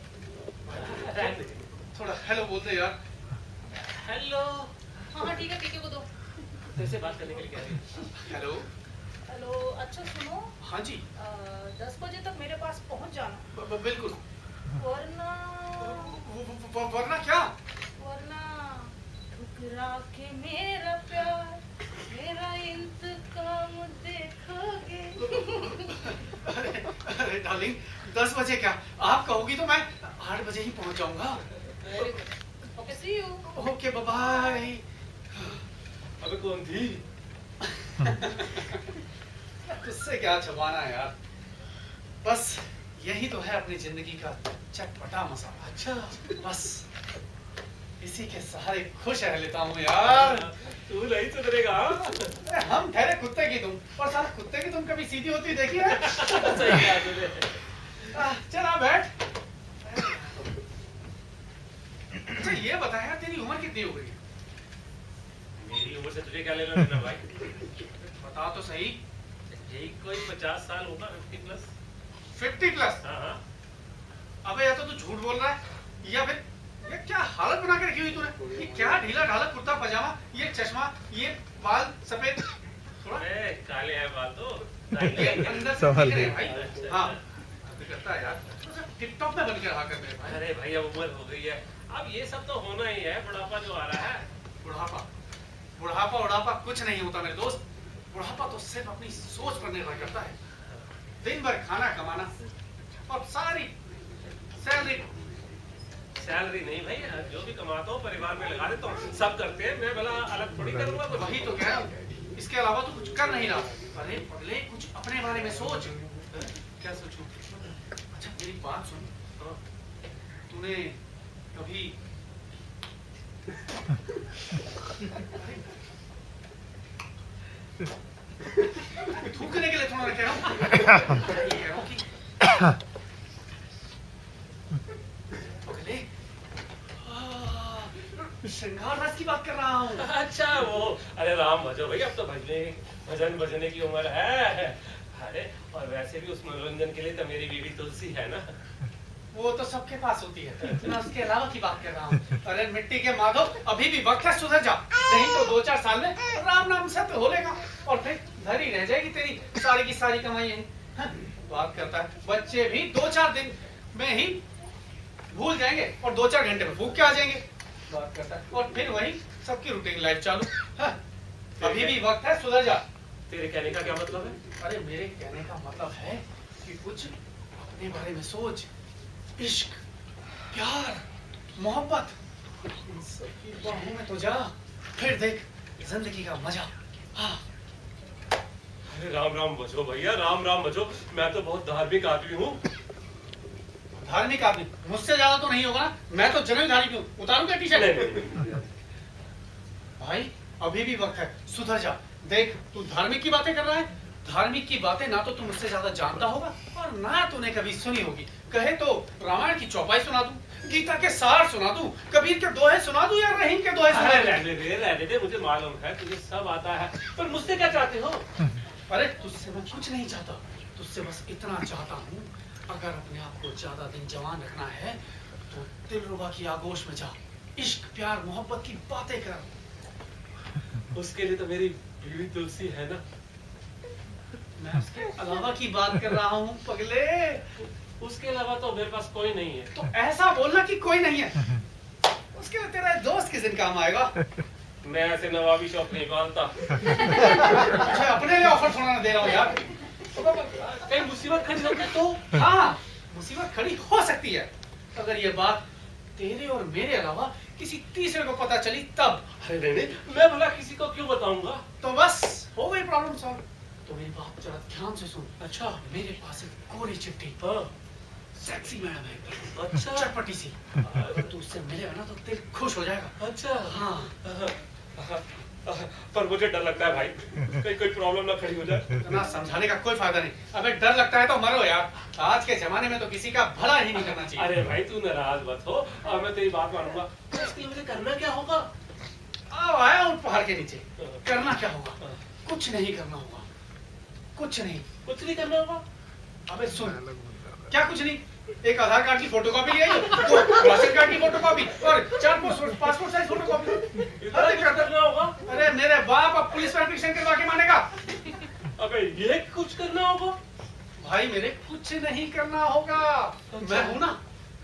थोड़ा हेलो बोलते यार। हेलो। हाँ ठीक है, पीके को दो। कैसे बात करने के लिए कह रही है? हेलो। हेलो, अच्छा सुनो, हाँ जी। 10 बजे तक मेरे पास पहुंच जाना, बिल्कुल। वरना वरना क्या? वरना ठुकरा के मेरा प्यार, मेरा इंतकाम देखोगे। अरे डार्लिंग, 10 बजे क्या? आप कहोगी तो मैं 8 बजे ही पहुंच जाऊंगा। Okay, see you. Okay, bye bye. अबे कौन थी? तुझसे क्या छुपाना है यार, बस यही तो है अपनी जिंदगी का चटपटा मसाला। अच्छा, बस इसी के सहारे खुश रह लेता हूँ यार। तू नहीं सुधरेगा। अरे हम ठहरे कुत्ते की तुम, और साला कुत्ते की तुम कभी सीधी होती देखी है? सही कहा तूने। चल आ बैठ। अच्छा ये बता यार, तेरी उम्र कितनी हो गई है? मेरी उम्र से तुझे क्या लेना देना भाई? बता तो सही। यही कोई 50 साल होगा, 50 प्लस। 50 प्लस? हाँ हाँ। अबे या तो तू झूठ बोल रहा है, या फिर ये क्या हालत बना के रखी हुई तूने? ये क्या ढीला ढाला कुर्ता पजामा, ये चश्मा, ये बाल सफेद, थोड़ा काले हैं बाल तो। ये अंदर से दिख रहे हैं भाई। हाँ तो करता है यार, टिकटॉक में बन के रहा कर मेरे भाई। अरे भाई अब उम्र हो गई है, अब ये सब तो होना ही है, बुढ़ापा जो आ रहा है। बुढ़ापा बुढ़ापा उड़ापा कुछ नहीं होता मेरे दोस्त। बुढ़ापा तो सिर्फ अपनी सोच पर निर्भर करता है। दिन भर खाना कमाना और सारी सैलरी नहीं भाई, जो भी कमाता हूँ परिवार में लगा देता हूँ, सब करते हैं, मैं भला अलग थोड़ी करूंगा कुछ। वही तो कह रहा हूँ, इसके अलावा तो कुछ कर नहीं रहा। अरे पगले, कुछ अपने बारे में सोच। क्या सोचूं? अच्छा मेरी बात सुन, तूने कभी थूकने के लिए थोड़ा कह रहा हूँ, ये कह रहा हूँ कि पगले, श्रृंगार रस की बात कर रहा हूँ। अच्छा वो, अरे राम भजो भाई, अब तो भजन बजने की उम्र है। अरे और वैसे भी उस मनोरंजन के लिए तो मेरी बीवी तुलसी है ना। वो तो सबके पास होती है, मैं उसके अलावा की बात कर रहा हूँ। अरे मिट्टी के माधव, अभी भी वक्त है, सुधर जा, नहीं तो 2-4 साल में राम नाम से तो हो लेगा और फिर धरी रह जाएगी तेरी सारी की सारी कमाई यहीं। बात करता है, बच्चे भी 2-4 दिन में ही भूल जाएंगे और 2-4 घंटे में भूख के आ जाएंगे। बात करता है, और फिर वही सबकी रूटीन लाइफ चालू। अभी भी वक्त है, सुधर जा। तेरे कहने का क्या मतलब है? अरे मेरे कहने का मतलब है कि कुछ अपने बारे में सोच। इश्क, प्यार, मोहब्बत, इन सबकी बाहों में तो जा, फिर देख जिंदगी का मजा। हाँ। अरे राम राम बचो भैया, राम राम बचो, मैं तो बहुत धार्मिक आदमी हूँ। धार्मिक आदमी मुझसे ज्यादा तो नहीं होगा ना, मैं तो जन्म धार्मिक हूँ। उतारूं क्या टी-शर्ट? भाई अभी भी वक्त है, सुधर जा। देख तू धार्मिक की बातें कर रहा है, धार्मिक की बातें ना तो तू मुझसे ज्यादा जानता होगा और ना तूने कभी सुनी होगी। कहे तो रामायण की चौपाई सुना दूं, गीता के सार सुना दूं, कबीर के दोहे सुना दूं या रहीम के दोहे सुना दूं? रहने दे, मुझे मालूम है तुझे सब आता है, पर मुझसे क्या चाहते हो? अरे तुझसे मैं कुछ नहीं चाहता, तुझसे बस इतना चाहता हूँ, अगर अपने आप को ज्यादा दिन जवान रखना है तो दिलरुबा की आगोश में जा, इश्क प्यार मोहब्बत की बातें कर। उसके लिए तो मेरी बीवी तुलसी है ना। मैं उसके अलावा की बात कर रहा हूँ पगले। उसके अलावा तो मेरे पास कोई नहीं है। तो ऐसा बोलना कि कोई नहीं है, उसके लिए तेरा दोस्त किस दिन काम आएगा? मैं ऐसे नवाबी शौक नहीं पालता। अच्छा अपने लिए ऑफर थोड़ा ना दे रहा हूँ यार। कहीं मुसीबत खड़ी होगी तो? हाँ मुसीबत खड़ी हो सकती है, अगर ये बात तेरे और मेरे अलावा किसी तीसरे को पता चली तब। अरे नहीं, मैं भला किसी को क्यों बताऊंगा? तो बस हो गई प्रॉब्लम सॉल्व। तो मेरी बात जरा ध्यान से सुन। अच्छा मेरे पास एक गोरी चिट्ठी, हाँ, सेक्सी मैडम है, अच्छा चटपटी सी, अगर तू उससे मिलेगा ना तो दिल खुश हो जाएगा। अच्छा हाँ पर मुझे डर लगता है भाई, कहीं कोई प्रॉब्लम ना खड़ी हो जाए। इतना समझाने का कोई फायदा नहीं। अबे डर लगता है तो मरो यार, आज के जमाने में तो किसी का भला ही नहीं करना चाहिए। अरे भाई तू नाराज मत हो, और मैं तेरी बात मानूंगा। इसके लिए मुझे करना क्या होगा? आओ आया उन पहाड़ के नीचे, करना क्या होगा? कुछ नहीं करना होगा, कुछ नहीं। कुछ नहीं करना होगा? अबे सुन, क्या कुछ नहीं, एक आधार कार्ड की फोटोकॉपी ले आई, दो राशन कार्ड की फोटोकॉपी और 4 पासपोर्ट साइज फोटोकॉपी। इतना क्या करना होगा? अरे मेरे बाप अब पुलिस में एप्लीकेशन करवा के मानेगा। अबे ये कुछ करना होगा? भाई मेरे कुछ नहीं करना होगा, मैं हूं ना।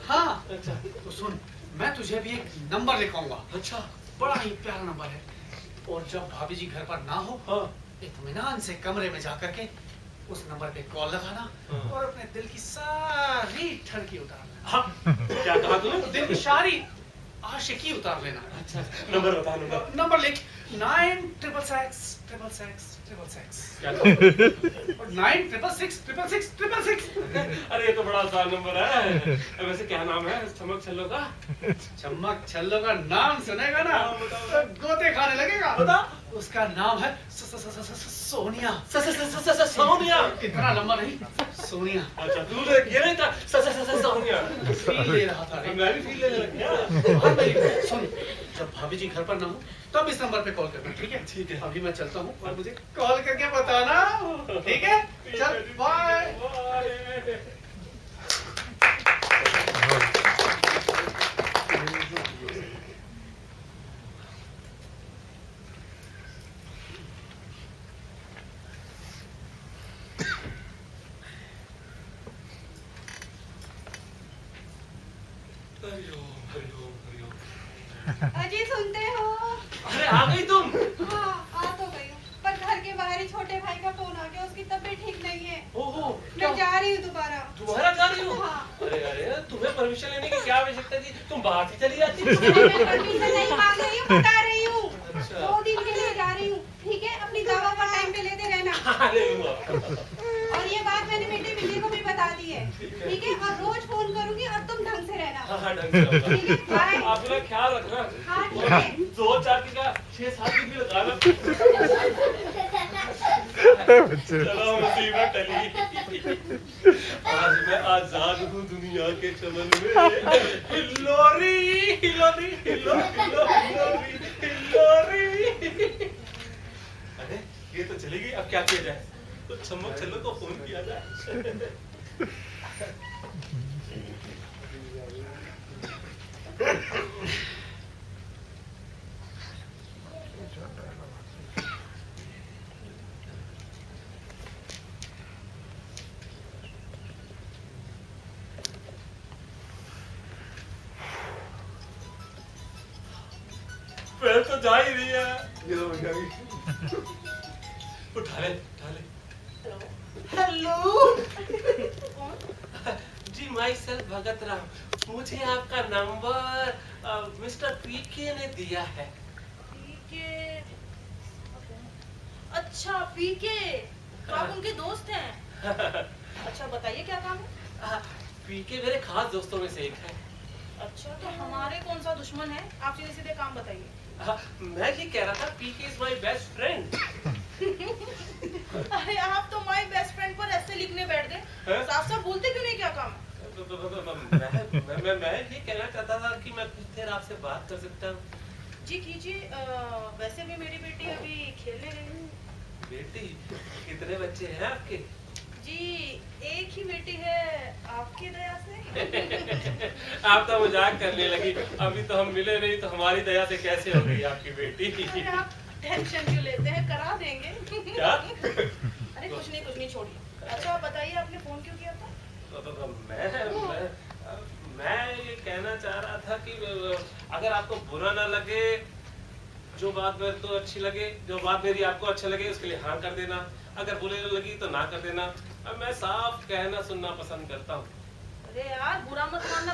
हाँ अच्छा तो सुन, मैं तुझे भी एक नंबर लिखाऊंगा। अच्छा बड़ा ही प्यारा नंबर है, और जब भाभी जी घर पर ना हो, हाँ इत्मीनान से कमरे में जाकर के उस नंबर पे कॉल लगाना हाँ। और अपने दिल की सारी ठरकी उतार लेना। हाँ क्या कहा तूने? दिल की सारी आशिकी उतार लेना। अच्छा नंबर बता, नंबर लिख 9666666 क्या कहा? 9666666। अरे ये तो बड़ा आसान नंबर है। वैसे क्या नाम है चमक छल्लो का? चमक छल्लो का नाम सुनेगा ना तो गोते खाने लगेगा। बता। उसका नाम है सोनिया। सोनिया। इतना लंबा नहीं, सोनिया। अच्छा तू ये नहीं था सोनिया? फील ले रहा था रे। मैं भी फील लेने लग गया। और मेरी सुन, जब भाभी जी घर पर ना हो तब इस नंबर पे कॉल करना, ठीक है? ठीक है। अभी मैं चलता हूँ और मुझे कॉल करके बताना, ठीक है? चल बाय। अजी सुनते हो? अरे आ गई तुम? हाँ आ तो गई हूँ, पर घर के बाहर ही छोटे भाई का फोन आ गया, उसकी तबीयत ठीक नहीं है। ओहो मैं जा रही हूँ दोबारा। तुम्हारा जा रही हो? हाँ। अरे अरे तुम्हें परमिशन लेने की क्या आवश्यकता थी? तुम बाहर से चली जाती। मैं परमिशन नहीं मांग रही हूँ, बता रही हूँ। अच्छा। 2 दिन के लिए जा रही हूँ, ठीक है? अपनी दवा का टाइम पे लेते रहना। अरे हुआ। और ये बात मैंने बेटे बिल्ली को भी बता दी है, ठीक है? और रोज फोन करूंगी और तुम ढंग से रहना। हाँ ढंग से रहूंगा। ठीक है, बाय। आप अपना ख्याल रखना। हाँ ठीक है। 2-4 दिन का 6-7 दिन भी लगाना। चलो मुसीबत टली। आज मैं आजाद हूँ दुनिया के चमन में। हिलोरी हिलोरी हिलो हिलो हिलोरी हिलोरी। अरे ये तो चली गई, अब क्या किया जाए? तो चमक चलो तो फोन किया जाए। पहले तो जा ही रही है। ये तो उठा ले उठा ले। Hello. Ji my self Bhagat Ram, मुझे आपका नंबर मिस्टर पीके ने दिया है। पीके? अच्छा पीके, तो आप उनके दोस्त हैं? अच्छा बताइए क्या काम है? पीके मेरे खास दोस्तों में से एक है। अच्छा तो हमारे कौन सा दुश्मन है? आप सीधे सीधे काम बताइए। मैं ये कह रहा था पीके इज माय बेस्ट फ्रेंड। अरे आप तो माय बेस्ट फ्रेंड पर ऐसे लिखने बैठ गए, साफ साफ बोलते क्यों नहीं क्या काम है? मैं ये कहना चाहता था कि मैं कुछ देर आपसे बात कर सकता हूँ। जी कीजिए। वैसे भी मेरी बेटी अभी खेलने गई है। बेटी? कितने बच्चे हैं आपके? जी एक ही बेटी है, आपकी दया से। आप तो मजाक करने लगी, अभी तो हम मिले नहीं, तो हमारी दया से कैसे हो गई आपकी बेटी? अरे आप टेंशन क्यों लेते हैं, करा देंगे। क्या? अरे कुछ नहीं छोड़िए। अच्छा आप बताइए आपने फोन क्यों किया था? तो मैं ये कहना चाह रहा था कि अगर आपको बुरा ना लगे, जो बात मेरे को अच्छी लगे, जो बात मेरी आपको अच्छा लगे उसके लिए हाँ कर देना, अगर बुरे लगी तो ना कर देना। अब मैं साफ कहना सुनना पसंद करता हूँ। अरे यार बुरा मत मानना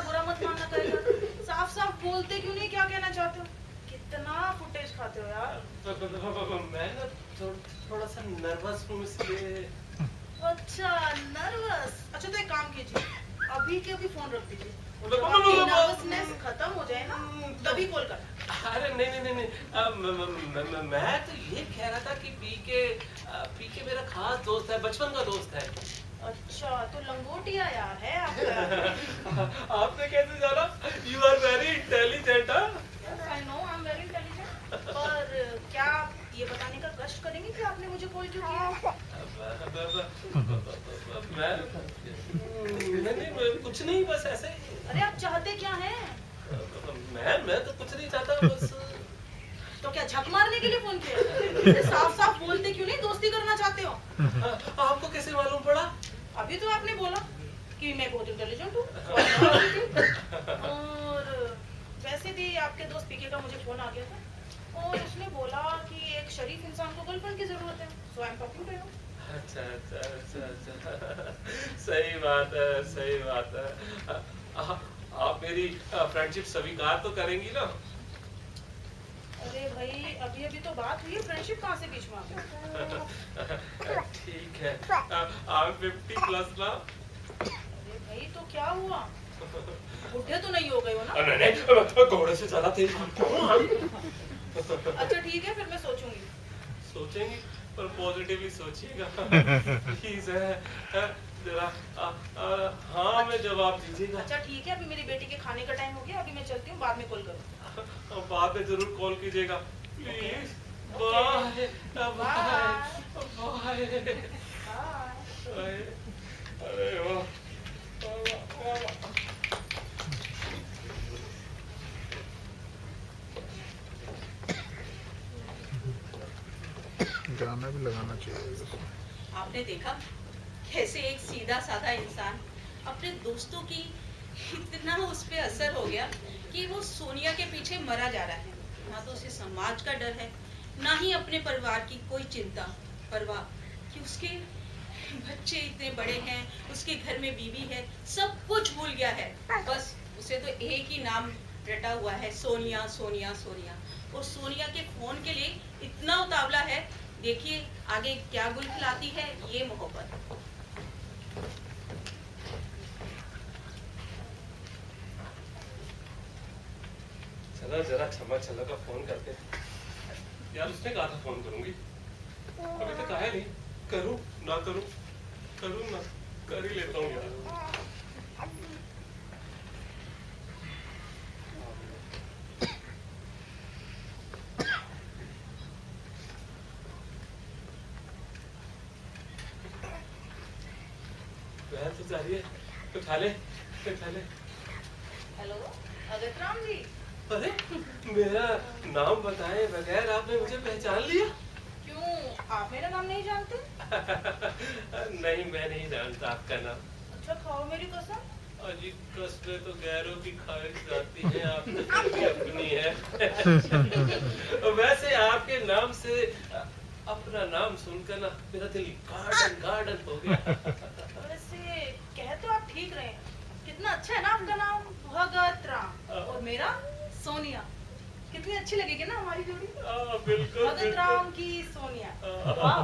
करेगा। साफ साफ बोलते क्यों नहीं, क्या कहना चाहते हो? कितना फुटेज खाते हो यार। मैं ना थोड़ा सा नर्वस हूँ इसलिए। अच्छा नर्वस। अच्छा तो एक काम कीजिए, अभी के अभी फोन रख दीजिए। जब आपकी नर्वसनेस खत्म हो जाए ना तभी कॉल करना। अरे नहीं, मैं तो ये कह रहा था कि पीके मेरा खास दोस्त है, बचपन का दोस्त है। अच्छा तो लंगोटिया यार है आपका। आपने कैसे जाना? You are very intelligent. I know I am very intelligent. पर क्या आप ये बताने का कष्ट करेंगे कि आपने मुझे कॉल क्यों किया? मैं कुछ नहीं, बस ऐसे। अरे आप चाहते क्या हैं? मैं तो कुछ नहीं चाहता, बस। तो क्या झक मारने के लिए फोन किया? साफ साफ बोलते क्यों नहीं दोस्ती करना चाहते हो? आपको कैसे मालूम पड़ा? अभी तो आपने बोला कि मैं बहुत इंटेलिजेंट हूँ। और वैसे भी आपके दोस्त पीके का मुझे फोन आ गया था और उसने बोला कि एक शरीफ इंसान को गर्लफ्रेंड की जरूरत है। So I am talking to you. अच्छा, सही बात है। आप मेरी फ्रेंडशिप स्वीकार तो करेंगी ना? अरे भाई अभी अभी तो बात हुई है, फ्रेंडशिप कहाँ से बीच में आ गया? ठीक है, आप 50+ ना? अरे भाई तो क्या हुआ? बुढ़े तो नहीं हो गए हो ना? नहीं, घोड़े से ज्यादा तेज। अच्छा ठीक है फिर मैं सोचूंगी। सोचेंगी पर पॉजिटिवली सोचिएगा प्लीज। जरा हाँ में जवाब दीजिएगा। अच्छा ठीक है अभी मेरी बेटी के खाने का टाइम हो गया, अभी मैं चलती हूँ, बाद में कॉल करूँ। बाद में जरूर कॉल कीजिएगा प्लीज। Bye bye. अरे वाह। गाना भी लगाना चाहिए। आपने देखा कैसे एक सीधा साधा इंसान अपने दोस्तों की इतना उस पे असर हो गया कि वो सोनिया के पीछे मरा जा रहा है। ना तो उसे समाज का डर है, ना ही अपने परिवार की कोई चिंता परवाह कि उसके बच्चे इतने बड़े हैं, उसके घर में बीवी है, सब कुछ भूल गया है। बस उसे तो एक ही नाम रटा हुआ है, सोनिया सोनिया सोनिया। और सोनिया के फोन के लिए इतना उतावला है, देखिए आगे क्या गुल खिलाती है ये मोहब्बत। चला जरा क्षमा चला का फोन करते यार। उसने कहा था फोन करूंगी, अभी तक आया नहीं। करूं ना करूं, करूं ना कर ही लेता हूँ यार। बहन तो जा रही है, उठा ले। हेलो अगत राम जी। अरे मेरा नाम बताए बगैर आपने मुझे पहचान लिया? क्यों आप मेरा नाम नहीं जानते? नहीं मैं नहीं जानता आपका नाम। अच्छा खाओ मेरी कसम। अजी कसमें तो गैरों की खाई जाती है, आप तो भी अपनी है। वैसे आपके नाम से अपना नाम सुनकर ना मेरा दिल गार्डन हो गया। वैसे कह तो आप ठीक रहे, कितना अच्छा है ना आपका नाम भगत राम और मेरा सोनिया। कितनी अच्छी लगेगी ना हमारी जोड़ी। बिल्कुल भगत राम की सोनिया। वाह।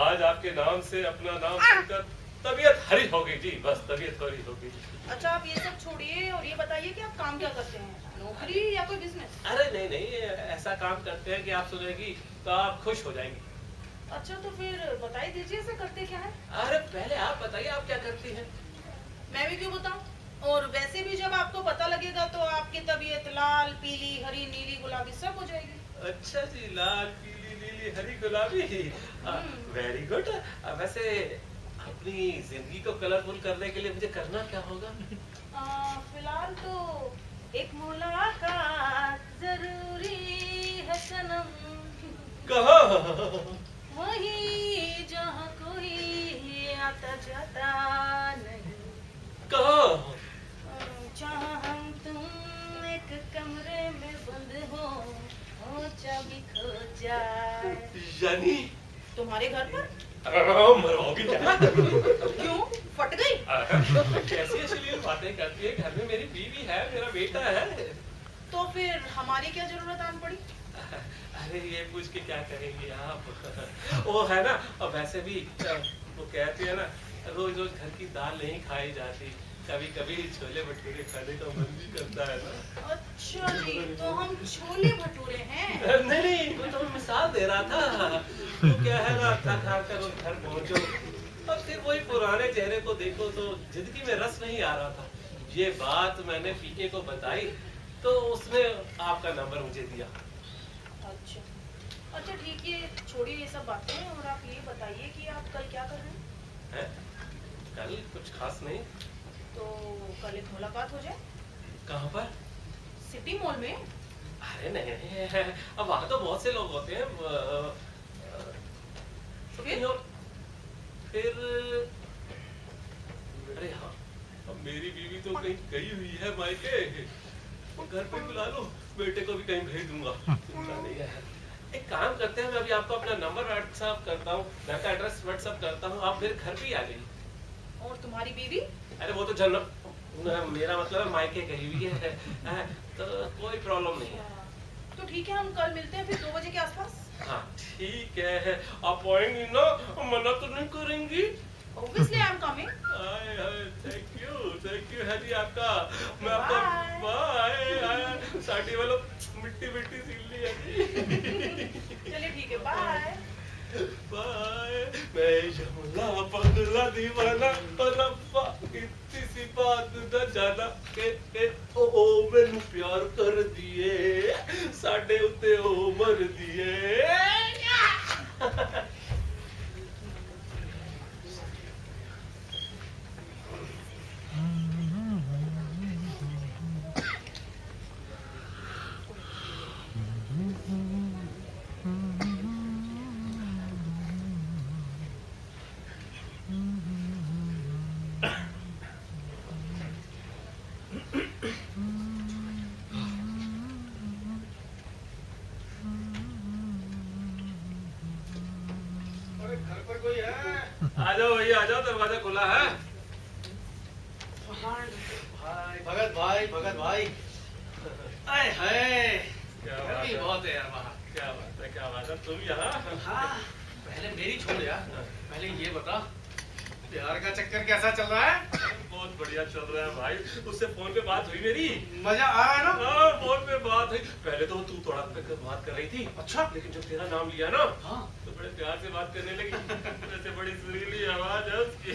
आज आपके नाम से अपना नाम सुनकर तबीयत हरी हो गई जी, बस तबीयत हरी हो गई। अच्छा आप ये सब छोड़िए और ये बताइए कि आप काम क्या करते हैं, नौकरी या कोई बिजनेस? अरे नहीं, ऐसा काम करते हैं कि आप सुनेगी तो आप खुश हो जाएंगी। अच्छा तो फिर बताई दीजिए ऐसा करते क्या है? अरे पहले आप बताइए आप क्या करती हैं? मैं भी क्यों बताऊं? और वैसे भी जब आपको पता लगेगा तो आपकी तबीयत लाल पीली हरी नीली गुलाबी सब हो जाएगी। अच्छा जी, लाल पीली नीली हरी गुलाबी, वेरी गुड। वैसे अपनी जिंदगी को कलरफुल करने के लिए मुझे करना क्या होगा? फिलहाल तो एक मुलाकात जरूरी है सनम। कहाँ? वही जहाँ कोई आता जाता नहीं। कहाँ? जहाँ हम तुम एक कमरे में बंद हो चाबी खो जाए। यानी तुम्हारे घर पर? मरोगी क्या? क्यों फट गई? कैसी अश्लील बातें करती है, घर में मेरी बीवी है, मेरा बेटा है। तो फिर हमारी क्या जरूरत आन पड़ी? अरे ये पूछ के क्या करेंगी आप? वो है ना, और वैसे भी वो कहती है ना रोज रोज घर की दाल नहीं खाई जाती, कभी कभी छोले भटूरे खाने का मन भी करता है ना। अच्छा जी, तो हम छोले भटूरे हैं। नहीं नहीं, मैं तो मिसाल दे रहा था। तो क्या है ना, थक हार कर उस घर पहुंचो और फिर वही पुराने चेहरे को देखो तो जिंदगी में रस नहीं आ रहा था। ये बात मैंने पीके को बताई तो उसने आपका नंबर मुझे दिया। अच्छा अच्छा ठीक है, छोड़िए ये सब बातें और आप ये बताइए कि आप कल क्या कर रहे हैं? है? कल कुछ खास नहीं। तो कल एक मुलाकात हो जाए। कहाँ पर? सिटी मॉल में। अरे नहीं, अब वहाँ तो बहुत से लोग होते हैं। फिर अरे हाँ, अब मेरी बीवी तो कहीं गई हुई है मायके, वो घर पे बुला लो, बेटे को भी कहीं भेज दूंगा। चिंता नहीं है। एक काम करते हैं, मैं अभी आपको अपना नंबर व्हाट्सएप करता हूँ, घर का एड्रेस व्हाट्सएप करता हूँ, आप मेरे घर पे ही आ जाइए। और तुम्हारी बीवी? अरे वो तो मेरा मतलब है मायके गई हुई है, तो कोई प्रॉब्लम नहीं है। तो ठीक है, हम कल मिलते हैं फिर 2 बजे के आसपास। हाँ ठीक है, आप आएंगी ना, मना तो नहीं करेंगी? Obviously I'm coming. Thank you है जी आपका। मैं आपका बाय। साड़ी वालों मिट्टी मिट्टी सील ली है जी। चलिए ठीक है, बाय बाय। मैं यमुना पगला दीवाना और रब्बा इतनी सी बात न जाना के ओ मैनू प्यार कर दिए, साडे उत्ते ओ मर दिए। घर पर कोई है? आ जाओ भैया, आ जाओ, दरवाजा खुला है। भाई भगत भाई, आए हाय, क्या बात गर्मी है? बहुत है यार वहाँ। क्या बात है, तुम यहाँ? हाँ, पहले मेरी छोड़ यार, पहले ये बता प्यार का चक्कर कैसा चल रहा है? बहुत बढ़िया चल रहा है भाई, उससे फोन पे बात हुई मेरी। मजा आ रहा है ना? हाँ, फोन पे बात हुई। पहले तो तू थोड़ा बात कर रही थी। अच्छा। लेकिन जब तेरा नाम लिया ना, हाँ, तो बड़े प्यार से बात करने लगी। वैसे बड़ी सुरीली आवाज है उसकी।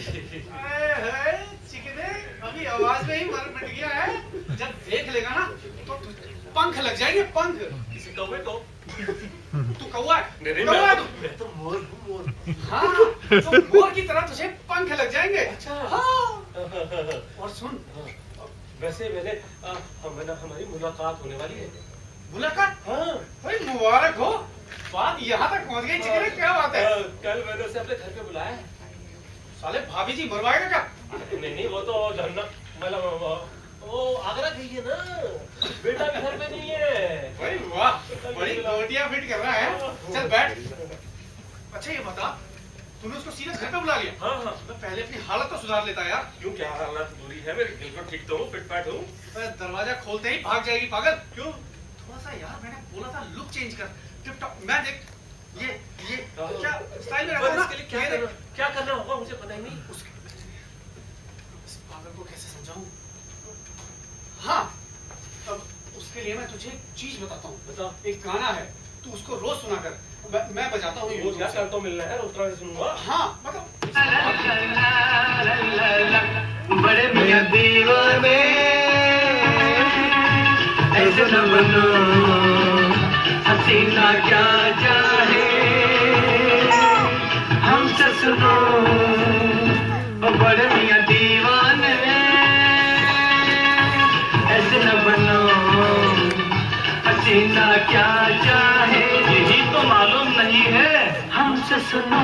चिकने, अभी आवाज में ही मन मिट गया है। जब देख लेगा ना तो पंख लग जाएंगे, पंख। किसी कौवे को? तू कौवा है? नहीं, कौवा है तू? मैं तो मोर हूँ, मोर। हाँ, तो मोर की तरह तुझे पंख लग जाएंगे। अच्छा। हाँ। और सुन, वैसे हमारी मुलाकात होने वाली है। मुलाकात? हाँ। भाई मुबारक हो, बात यहाँ तक पहुँच गई। चिकने, क्या बात है? कल मैंने उसे अपने घर पे बुलाया है। साले भाभी जी मरवाएगा क्या? नहीं, वो तो धरना मतलब वो आगरा गई है ना, बेटा भी घर पे नहीं है। भाई वाह, बड़ी गोटियां फिट कर रहा है। चल बैठ। अच्छा ये बता, तूने उसको सीरियस घर पे बुला लिया? हाँ हाँ। मैं पहले अपनी हालत तो सुधार लेता यार। क्यों, क्या हालत बुरी है? मेरी बिल्कुल ठीक तो हूँ, फिट फाट हूँ। मैं दरवाजा खोलते ही भाग जाएगी पागल। क्यों? थोड़ा सा यार, मैंने बोला था लुक चेंज कर, टिप टॉप। मैं देख ये क्या स्टाइल में रखा है ना? इसके लिए क्या करना होगा मुझे पता ही नहीं। इस पागल को कैसे समझाऊं? हाँ, अब उसके लिए मैं तुझे एक चीज बताता हूँ। बताओ। एक गाना है, तू उसको रोज सुना कर। मैं बजाता हूँ। वो क्या करता हूँ, मिलना है, उस तरह से सुनूंगा। हाँ, मतलब बड़े मियां दीवाने ऐसे न बनो, हसीना क्या चाहे हमसे सुनो। बड़े मियां दीवाने ऐसे न बनो, हसीना क्या चाहे यही तो मालूम नहीं है हमसे सुनो।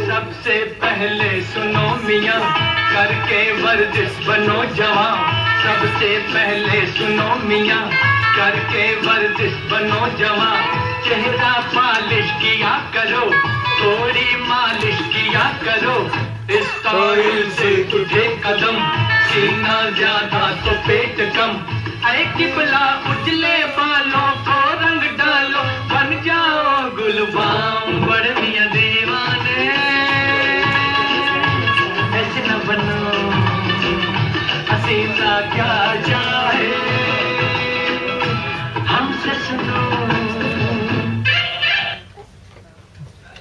सबसे पहले सुनो मियाँ, करके वर्जिश बनो जवां। सबसे पहले सुनो मियाँ, करके वर्जिश बनो जवा, चेहरा पालिश किया करो, थोड़ी मालिश किया करो, स्टाइल से उठे कदम, सीना ज्यादा तो पेट कम, ऐ किबला उजले बालों को रंग डालो, बन जाओ गुलबाम बड़े मियां दीवाने, ऐसे न बनो हसीना क्या चाहे हमसे सुनो।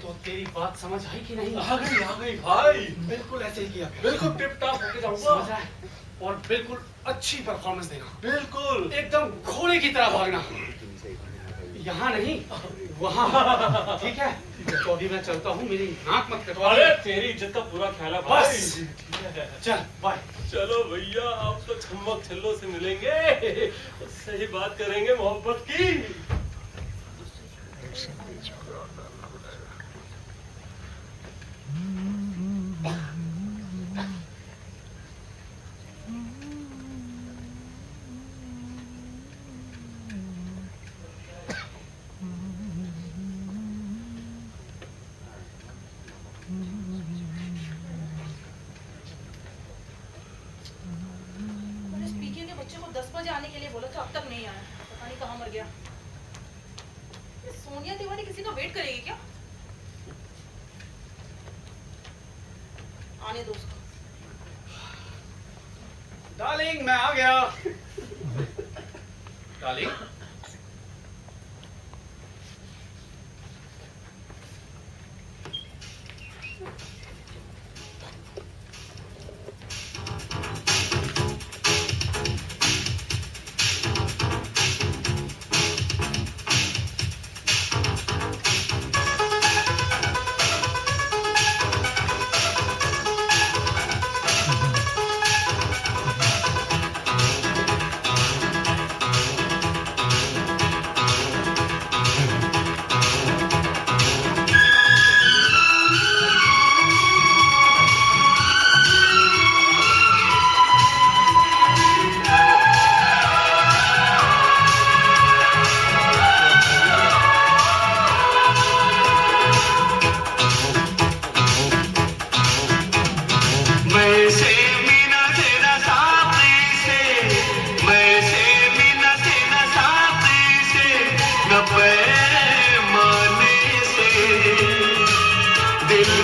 तो तेरी बात समझ आई कि नहीं? आ गई भाई, बिल्कुल ऐसे ही किया, बिल्कुल टिप टॉप होके समझ जाऊंगा। आए? और बिल्कुल अच्छी परफॉर्मेंस देना, बिल्कुल एकदम घोड़े की तरह भागना, यहाँ नहीं वहाँ, ठीक है? तो अभी मैं चलता हूँ, मेरी नाक मत कटवा। अरे तेरी इज्जत का पूरा ख्याल है भाई। बस चल बाय। चलो भैया, आप तो छम्मक छल्लो से मिलेंगे, सही बात करेंगे मोहब्बत की। मैंने स्पीकर के बच्चे को 10 बजे आने के लिए बोला था, अब तक नहीं आया, पता नहीं कहाँ मर गया। ये सोनिया तिवारी किसी का वेट करेगी क्या? आने दो उसको। डार्लिंग मैं आ गया। डार्लिंग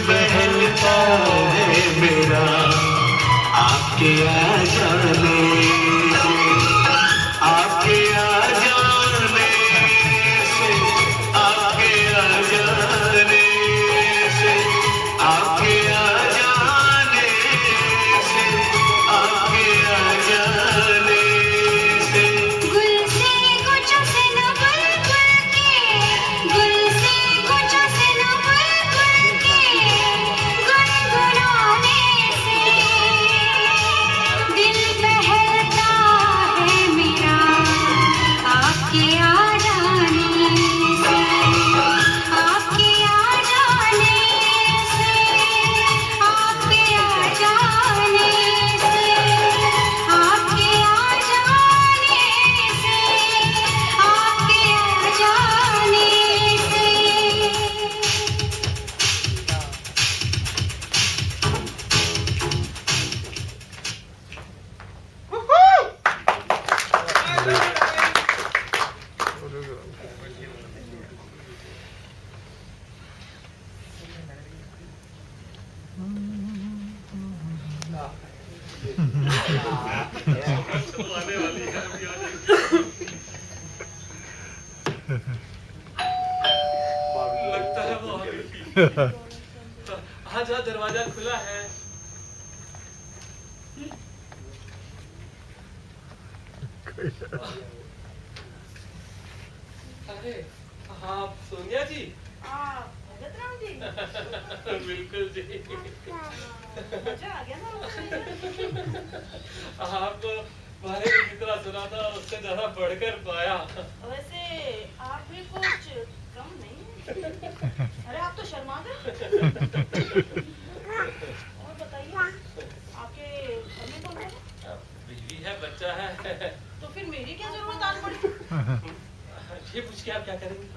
बहलता है मेरा आपके आ जाने से, आपके आ जाने से, आपके आ जाने से, आपके आ जाने से, आपके आ जाने से। गुल से कुछ से न बुलबुल के, गुल से कुछ से न बुलबुल के, गुनगुनाने से दिल बहलता है मेरा आपके आ जाने से, आपके आ जाने से, आपके आ जाने से, आपके आ जाने से, आपके आ जाने लगता है वो आ गई। आजा, दरवाजा खुला है। अरे आप सोनिया जी? भगत राम जी, बिल्कुल जी। मजा आ गया ना। आप बारे में जितना सुना था उससे ज्यादा बढ़कर पाया। वैसे आप भी कुछ कम नहीं है। अरे आप तो शर्मा गए। और बताइए, आपके घर में कौन है? बीवी है, बच्चा है। तो फिर मेरी क्या जरूरत आज पड़ी? ये पूछ के आप क्या करेंगे?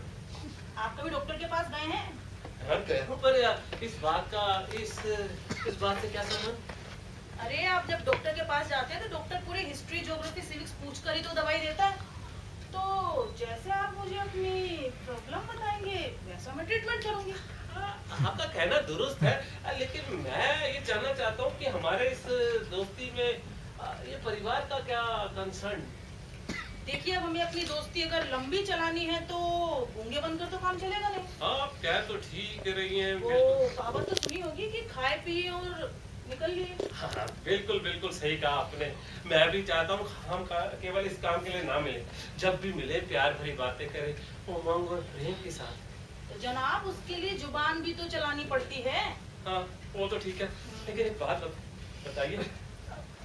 आप कभी डॉक्टर के पास गए हैं? हाँ, गए हूँ, पर इस बात से क्या संबंध? अरे आप जब डॉक्टर के पास जाते हैं तो डॉक्टर पूरी हिस्ट्री, ज्योग्राफी, सिविक्स पूछ कर ही तो दवाई देता है। तो जैसे आप मुझे अपनी प्रॉब्लम बताएंगे वैसा मैं ट्रीटमेंट करूंगी। आपका कहना दुरुस्त है, लेकिन मैं ये जानना चाहता हूँ कि हमारे इस दोस्ती में ये परिवार का क्या कंसर्न? देखिए अब हमें अपनी दोस्ती अगर लंबी चलानी है तो गूंगे बनकर तो काम चलेगा नहीं। आप कह तो ठीक रही हैं, वो बिल्कुल। कहावत तो सुनी होगी कि खाए पिए और निकल लिए। हाँ, बिल्कुल बिल्कुल सही कहा आपने। मैं भी चाहता हूँ हम केवल इस काम के लिए ना मिले, जब भी मिले प्यार भरी बातें करें, उमंग और प्रेम के साथ। तो जनाब उसके लिए जुबान भी तो चलानी पड़ती है। हाँ वो तो ठीक है, लेकिन एक बात बताइए,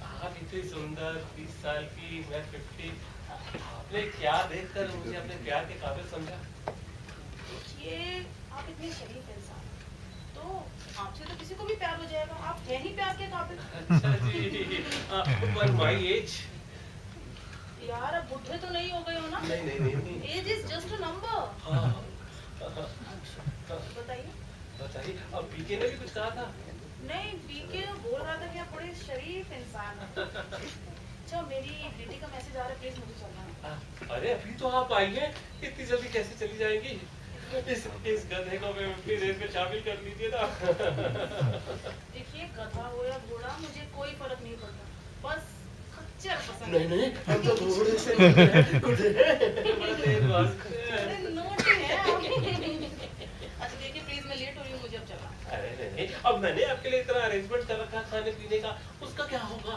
आप इतनी सुंदर 20 साल की, मैं 50, आपने क्या देखकर मुझे अपने प्यार के काबिल समझा? देखिए आप इतने शरीफ इंसान तो आपसे तो किसी को भी प्यार हो जाएगा। आप हैं ही प्यार के काबिल। अच्छा जी, पर माय एज? यार अब बुढ़े तो नहीं हो गए हो ना? नहीं। Age is just a number. हाँ, बताइए। बताइए, अब पीके ने भी कुछ कहा था? नहीं, पीके बोल रहा था कि आप बड़े शरीफ इंसान हैं। अच्छा मेरी बेटी का मैसेज आ रहा है, प्लीज मुझे चलना है। अरे अभी तो आप आई हैं, इतनी जल्दी कैसे चली जाएंगी? इस गधे को प्लीज इसमें शामिल कर लीजिए ना। देखिए गधा हो या घोड़ा मुझे कोई फर्क नहीं पड़ता, बस खच्चर पसंद है। नहीं हम तो घोड़े से बड़ा तेजबाज अरे नोटी है आप। अच्छा देखिए प्लीज मैं लेट हो रही हूँ, मुझे अब चलना। अरे नहीं, अब मैंने आपके लिए इतना अरेंजमेंट कर रखा खाने पीने का, उसका क्या होगा?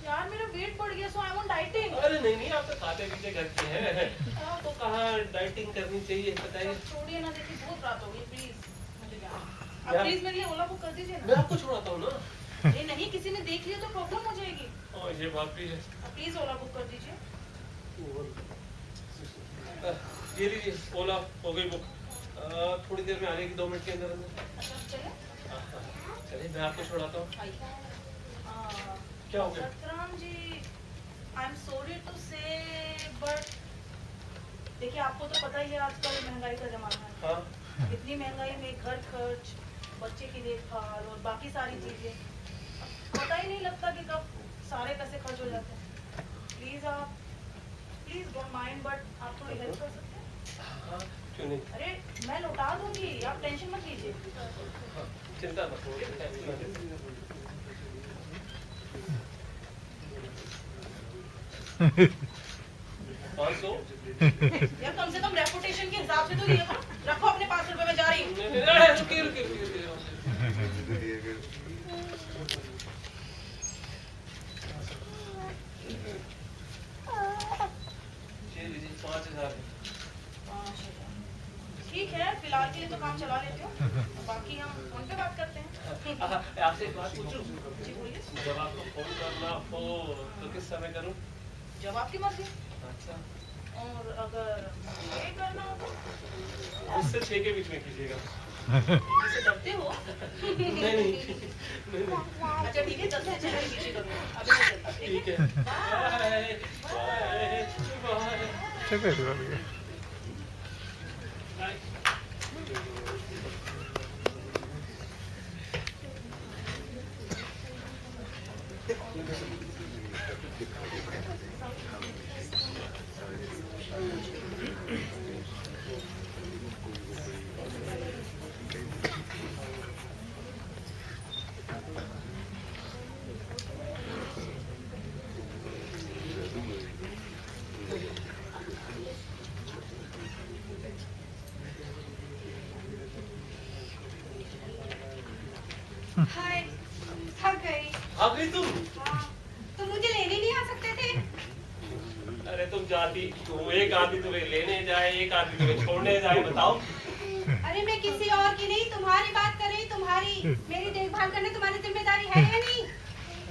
यार मेरा वेट बढ़ गया, सो आई एम डाइटिंग। अरे नहीं आप तो खाते पीते घर के हैं, आपको कहाँ डाइटिंग करनी चाहिए बताइए। छोड़िए ना, देखिए बहुत रात हो गई, प्लीज मुझे जाना। क्या? आप प्लीज मेरे लिए ओला बुक कर दीजिए मैं ना। आपको छोड़ाता हूँ ना। नहीं किसी ने देख लिया तो प्रॉब्लम हो जाएगी। और ये बात भी है। आप प्लीज ओला बुक कर दीजिए। ये लीजिए, ओला हो गई बुक, थोड़ी देर में आ जाएगी, 2 मिनट के अंदर अंदर। अच्छा चले चलिए मैं आपको छोड़ाता हूँ। क्या हो गया? सतराम जी आई एम सॉरी टू से बट देखिए आपको तो पता ही है आजकल महंगाई का जमाना है। हाँ इतनी महंगाई में घर खर्च, बच्चे की देखभाल और बाकी सारी चीजें, पता ही नहीं लगता कि कब सारे पैसे खर्च हो जाते हैं। प्लीज डोंट माइंड बट आप थोड़ी हेल्प कर सकते हैं? हाँ क्यों नहीं, अरे मैं लौटा दूंगी, आप टेंशन मत लीजिए। चिंता मत करो। 500? यार कम से कम रेपुटेशन के हिसाब से तो ये रखो अपने 500 रुपए में जा रही हूँ। रुकिए। ये लीजिए 5000। ठीक है फिलहाल के लिए तो काम चला लेते हो, बाकी हम फोन पे बात करते हैं। आपसे एक बात पूछूं? जी बोलिए। जब आपको फोन करना हो तो किस समय करूं? जब आपकी मर्जी। अच्छा, और अगर ये करना हो तो उससे 6 के बीच में कीजिएगा। इससे डरते हो? नहीं। अच्छा ठीक है, 10 से 6 के बीच ही करूँगा। अभी मैं चलता हूँ, ठीक ठीक है, है? बाय। चलो इस बार ये। हाय थक गई। आ गई तुम? हाँ, तो मुझे लेने नहीं आ सकते थे? अरे तुम जाती क्यों? एक आदमी तुम्हें लेने जाए, एक आदमी तुम्हें छोड़ने जाए, बताओ। अरे मैं किसी और की नहीं, तुम्हारी बात कर रही। तुम्हारी मेरी देखभाल करना तुम्हारी जिम्मेदारी है या नहीं?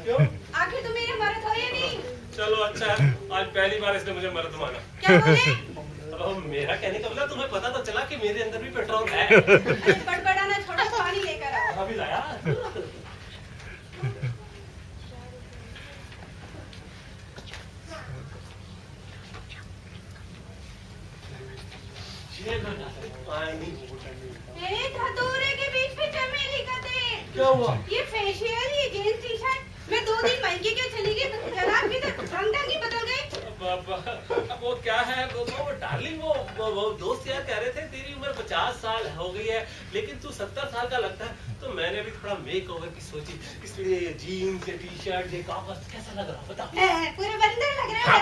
क्यों? आखिर तुम मेरे मर्द हो या नहीं? चलो अच्छा है, आज पहली बार इसने मुझे मर्द माना। क्या बोले? मेरा कहने का मतलब तुम्हें पता तो चला कि मेरे अंदर भी पेट्रोल है। अरे बड़बड़ाना छोड़ो, पानी लेकर आओ। अभी लाया। एक हथौड़े के बीच में चमेली का तेल। क्या हुआ? ये फेशियल, ये जीन्स टी शर्ट, मैं 2 दिन महंगी के चली गई, तो जनाब भी तो रंग ढंग ही बदल गई। अब वो क्या है वो डार्लिंग वो दोस्त यार कह रहे थे तेरी उम्र 50 साल हो गई है लेकिन तू 70 साल का लगता है, तो मैंने भी थोड़ा मेकओवर की सोची, इसलिए ये जीन्स ये टी शर्ट ये कागज कैसा लग रहा बता। पूरे बंदर लग रहा है।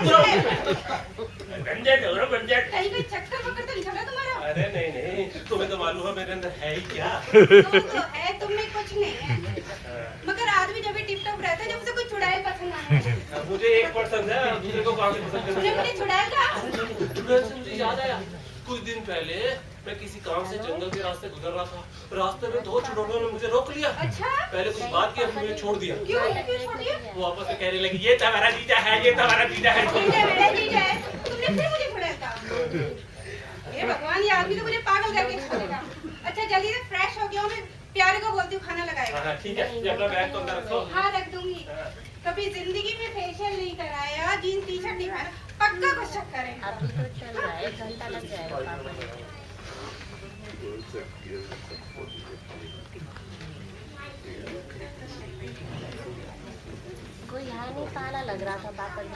बंजर कहीं भी चक्कर वक्कर तो नहीं चला तुम्हारा? अरे नहीं तुम्हें तो मालूम है मेरे अंदर है ही क्या। तो है, तुम में कुछ नहीं है, मगर आदमी जब भी टिप टॉप रहता है जब उसे कोई चुड़ैल पसंद आए। मुझे एक पसंद है, दूसरे को काफी पसंद तूने है। मुझे चुड़ैल कहा? मुझे याद आया कुछ दिन पहले मैं किसी काम से जंगल के रास्ते गुजर रहा था, रास्ते में 2 चुड़ैलों ने मुझे रोक लिया। अच्छा? पहले कुछ बात किया फिर मुझे छोड़ दिया। क्यों छोड़ दिया? वो आपस में कहने लगी ये तुम्हारा जीजा है ये तुम्हारा जीजा है। जीजा मेरा जीजा है, तुमने फिर मुझे चुड़ैल कहा? ये भगवान, ये आदमी तो मुझे पागल करके छोड़ेगा। अच्छा जल्दी से फ्रेश हो गया हूँ, मैं प्यारे को बोलती हूँ खाना लगाएगा। हाँ ठीक है, ये अपना बैग तो अंदर रखो। हाँ रख दूंगी। कभी जिंदगी में फेशियल नहीं कराया, जीन्स टी शर्ट नहीं पहना, पक्का कुछ चक्कर है। अभी तो चल रहा है, 1 घंटा लग जाएगा पापा को। कोई यहाँ नहीं, ताला लग रहा था पापा जी।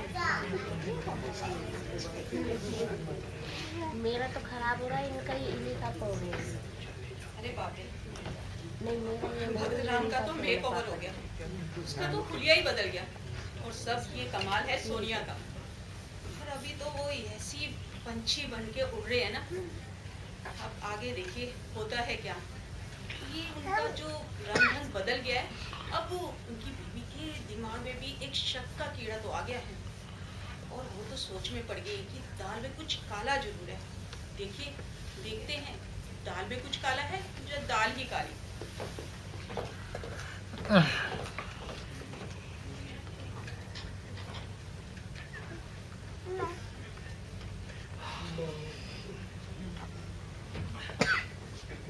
मेरा तो खराब हो रहा है, इनका ही इन्हीं का प्रॉब्लम। अरे बाप रे, नहीं मेरा ये भद्रराम का तो मेकओवर हो गया, उसका तो खुलिया ही बदल गया, और सब ये कमाल है सोनिया का। और अभी तो वो ऐसी पंछी बन के उड़ रहे हैं ना, अब आगे देखिए होता है क्या। ये उनका जो रंग ढंग बदल गया है, अब उनकी बीवी के दिमाग में भी एक शक का कीड़ा तो आ गया है, और वो तो सोच में पड़ गई कि दाल में कुछ काला जरूर है। देखते हैं दाल में कुछ काला है या दाल ही काली।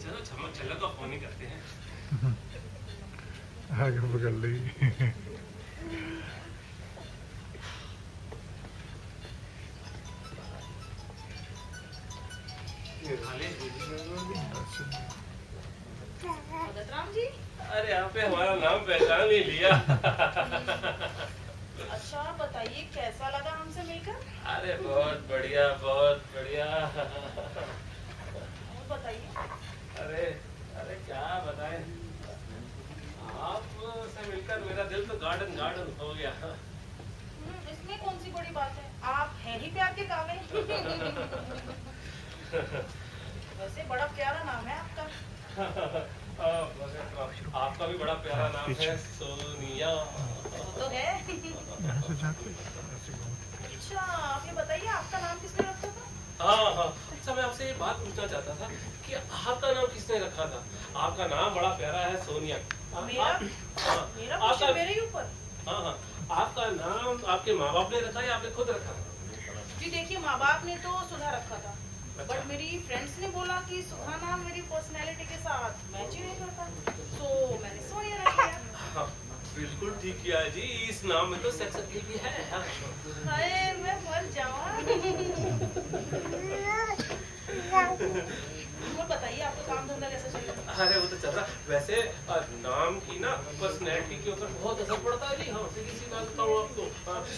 चलो छल्ला का फोन ही करते हैं। आगे पकड़ ली। भगतराम जी, अरे यहाँ पे हमारा नाम पहचान ही लिया। अच्छा बताइए कैसा लगा हमसे मिलकर? अरे बहुत बढ़िया बहुत बढ़िया। और बताइए। अरे अरे क्या बताएं, आपसे मिलकर मेरा दिल तो गार्डन गार्डन हो गया। इसमें कौन सी बड़ी बात है, आप हैं ही प्यार के काबिल। वैसे बड़ा प्यारा नाम है आपका। आपका भी बड़ा प्यारा नाम है सोनिया। तो है। यहाँ से जाते अच्छा आप ये बताइए आपका नाम किसने रखा था? हाँ अच्छा मैं आपसे ये बात पूछना चाहता था कि आपका नाम किसने रखा था? आपका नाम बड़ा प्यारा है सोनिया। मेरा आपका मेरे ही ऊपर। हाँ आपका नाम आपके माँ बाप ने रखा या आपने खुद रखा? जी देखिए माँ बाप ने तो सुधा रखा था, बट मेरी फ्रेंड्स ने बोला कि सुधा नाम मेरी पर्सनैलिटी के साथ मैच ही नहीं करता, तो मैंने सोनिया रख लिया। हाँ, बिल्कुल ठीक किया है जी, इस नाम में तो सेक्स अपील भी है। अरे मैं मर जाऊँ। और बताइए आपका काम धंधा कैसा चल रहा है? अरे वो तो चल रहा, वैसे नाम की ना पर्सनैलिटी के ऊपर बहुत असर पड़ता है जी। हाँ किसी बात बताऊँ आपको,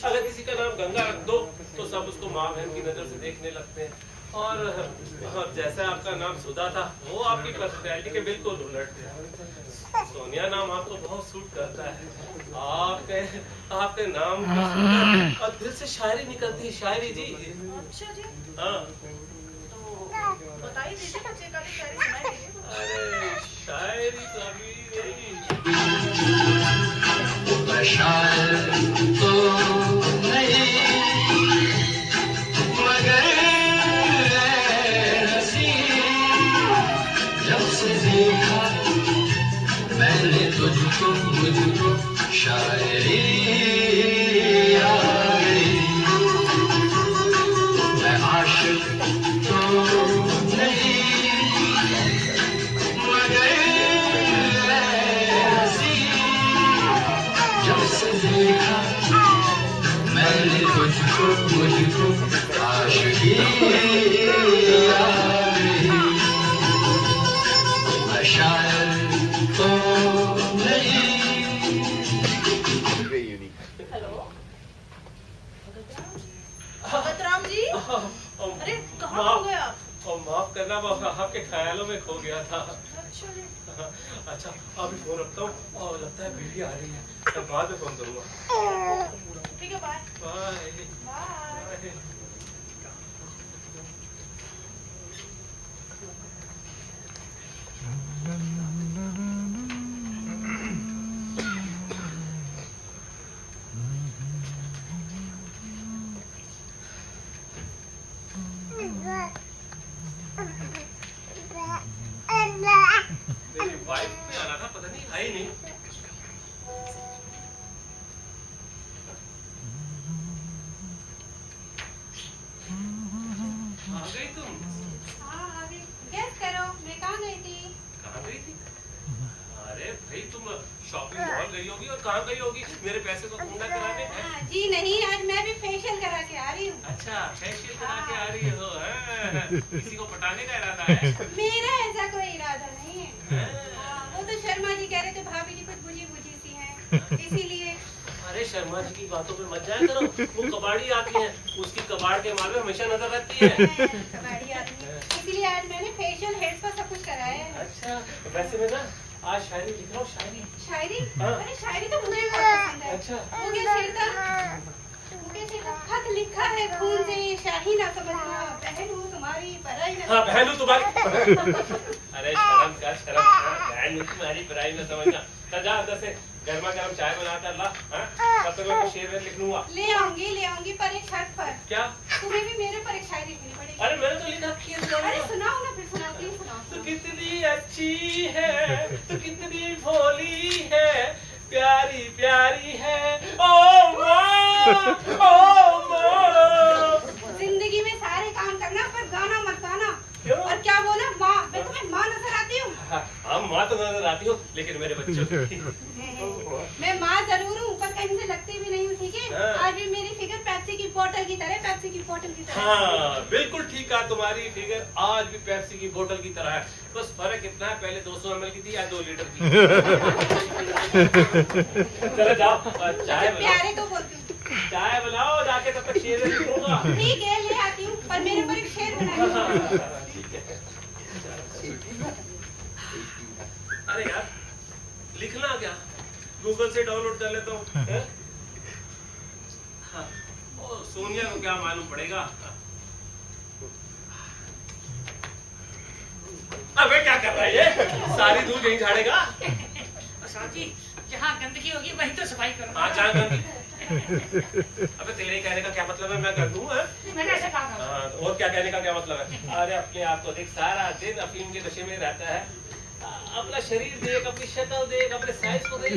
अगर किसी का नाम गंगा रख दो तो सब उसको माँ बहन की नजर से देखने लगते हैं, और जैसे आपका नाम सुधा था वो आपकी पर्सनैलिटी के बिल्कुल उलट है। सोनिया नाम आपको बहुत सूट करता है, आपके नाम और दिल से शायरी निकलती है, शायरी जी। अच्छा जी, हाँ तो बताइए दीजिए बच्चे का भी शायरी सुनाई दीजिए। अरे शायरी तो अभी नहीं। मैं शायर तो नहीं मगर जब से देखा मैंने तुझको मुझको शायरी आ गई। मैं आशिक तो नहीं मगर हंसी जब से देखा मैंने तुझको मुझको आशिकी आ गई। अरे कहाँ हो गए आप? और माफ करना, मैं आपके ख्यालों में खो गया था। अच्छा जी। अच्छा अभी फोन रखता हूँ, और लगता है बीवी आ रही है, मैं बाद में फोन करूँगा। ठीक है, बाय बाय बाय। मेरी वाइफ में आना था, पता नहीं आई नहीं। आ गई तुम? हाँ अभी गेस करो मैं कहाँ गई थी? कहाँ गई थी? अरे भाई तुम शॉपिंग मॉल गई होगी, और कहाँ गई होगी मेरे पैसे को गुंडा कराने? हाँ, जी नहीं, आज मैं भी फेशियल करा के आ रही हूँ। अच्छा फेशियल करा के आ रही हो? हैं? किसी को पटाने का इरादा है? मेरा ऐसा कोई इरादा नहीं है। हाँ, वो तो शर्मा जी कह रहे थे भाभी जी कुछ बुझी बुझी सी हैं, इसीलिए। अरे शर्मा जी की बातों पे मत जाया करो, वो कबाड़ी आती है, उसकी कबाड़ के माल में हमेशा नजर रहती है। कबाड़ी आदमी, इसीलिए आज मैंने फेशियल हेयर स्पा सब कुछ कराया है। अच्छा वैसे मैं ना आज शायरी लिख रहा हूँ, शायरी। शायरी? हाँ। अरे शायरी तो मुझे भी बहुत पसंद है। अच्छा। वो क्या शेर था? वो क्या शेर था? खत लिखा है खून से शाही ना समझना, बहन हूँ तुम्हारी पराई ना। हाँ बहन हूँ तुम्हारी। अरे शर्म कर, शर्म कर, बहन हूँ तुम्हारी पराई ना समझना। चल जा अंदर से गर्मा गर्म चाय बना कर ला, तब तक मैं कुछ शेर वेर लिख लूंगा। ले आऊंगी पर एक शर्त पर। क्या? तुम्हें भी मेरे पर एक शायरी लिखनी पड़ेगी। अरे मैंने तो लिखा किया। अरे सुनाओ ना, फिर सुनाओ, प्लीज सुनाओ। तू कितनी अच्छी है, तू कितनी भोली है, प्यारी प्यारी है, ओ माँ, ओ माँ। जिंदगी में सारे काम करना पर गाना मत गाना। क्यों? और क्या बोला? माँ, मैं तुम्हें माँ नजर आती हूँ? हाँ माँ तो नजर आती हो, लेकिन मेरे बच्चों की। मैं माँ जरूर हूँ पर कहीं से लगती भी नहीं हूँ, ठीक है? हाँ। आज भी मेरी फिगर पेप्सी की बोतल की तरह, पेप्सी की बोतल की तरह। हाँ बिल्कुल ठीक है, तुम्हारी फिगर आज भी पेप्सी की बोतल की तरह है, बस फर्क इतना है पहले 200 ml की थी, आज 2 लीटर की। चलो जाओ चाय बनाओ। प्यारे को बोलती हूँ। चाय बनाओ जाके, तब तक शेर लिखूंगा। ठीक है ले आती हूँ, पर मेरे पर एक शेर बनाइए। ठीक है। अरे यार लिखना क्या, गूगल से डाउनलोड कर लेता हूँ। हाँ, ओ सोनिया को क्या मालूम पड़ेगा। अबे क्या कर रहा है ये, सारी धूल यहीं झाड़ेगा। प्रसाद जी, जहाँ गंदगी होगी वहीं तो सफाई करो। हाँ जहाँ गंदगी। अबे तेरे कहने का क्या मतलब है, मैं कर दूँ? मैंने ऐसे कहा था। हाँ, और क्या कहने का क्या मतलब है? अरे अपने आप को देख, सारा दिन अफीम के नशे में रहता है, अपना शरीर देख, अपनी शक्ल देख, अपने साइज को देख।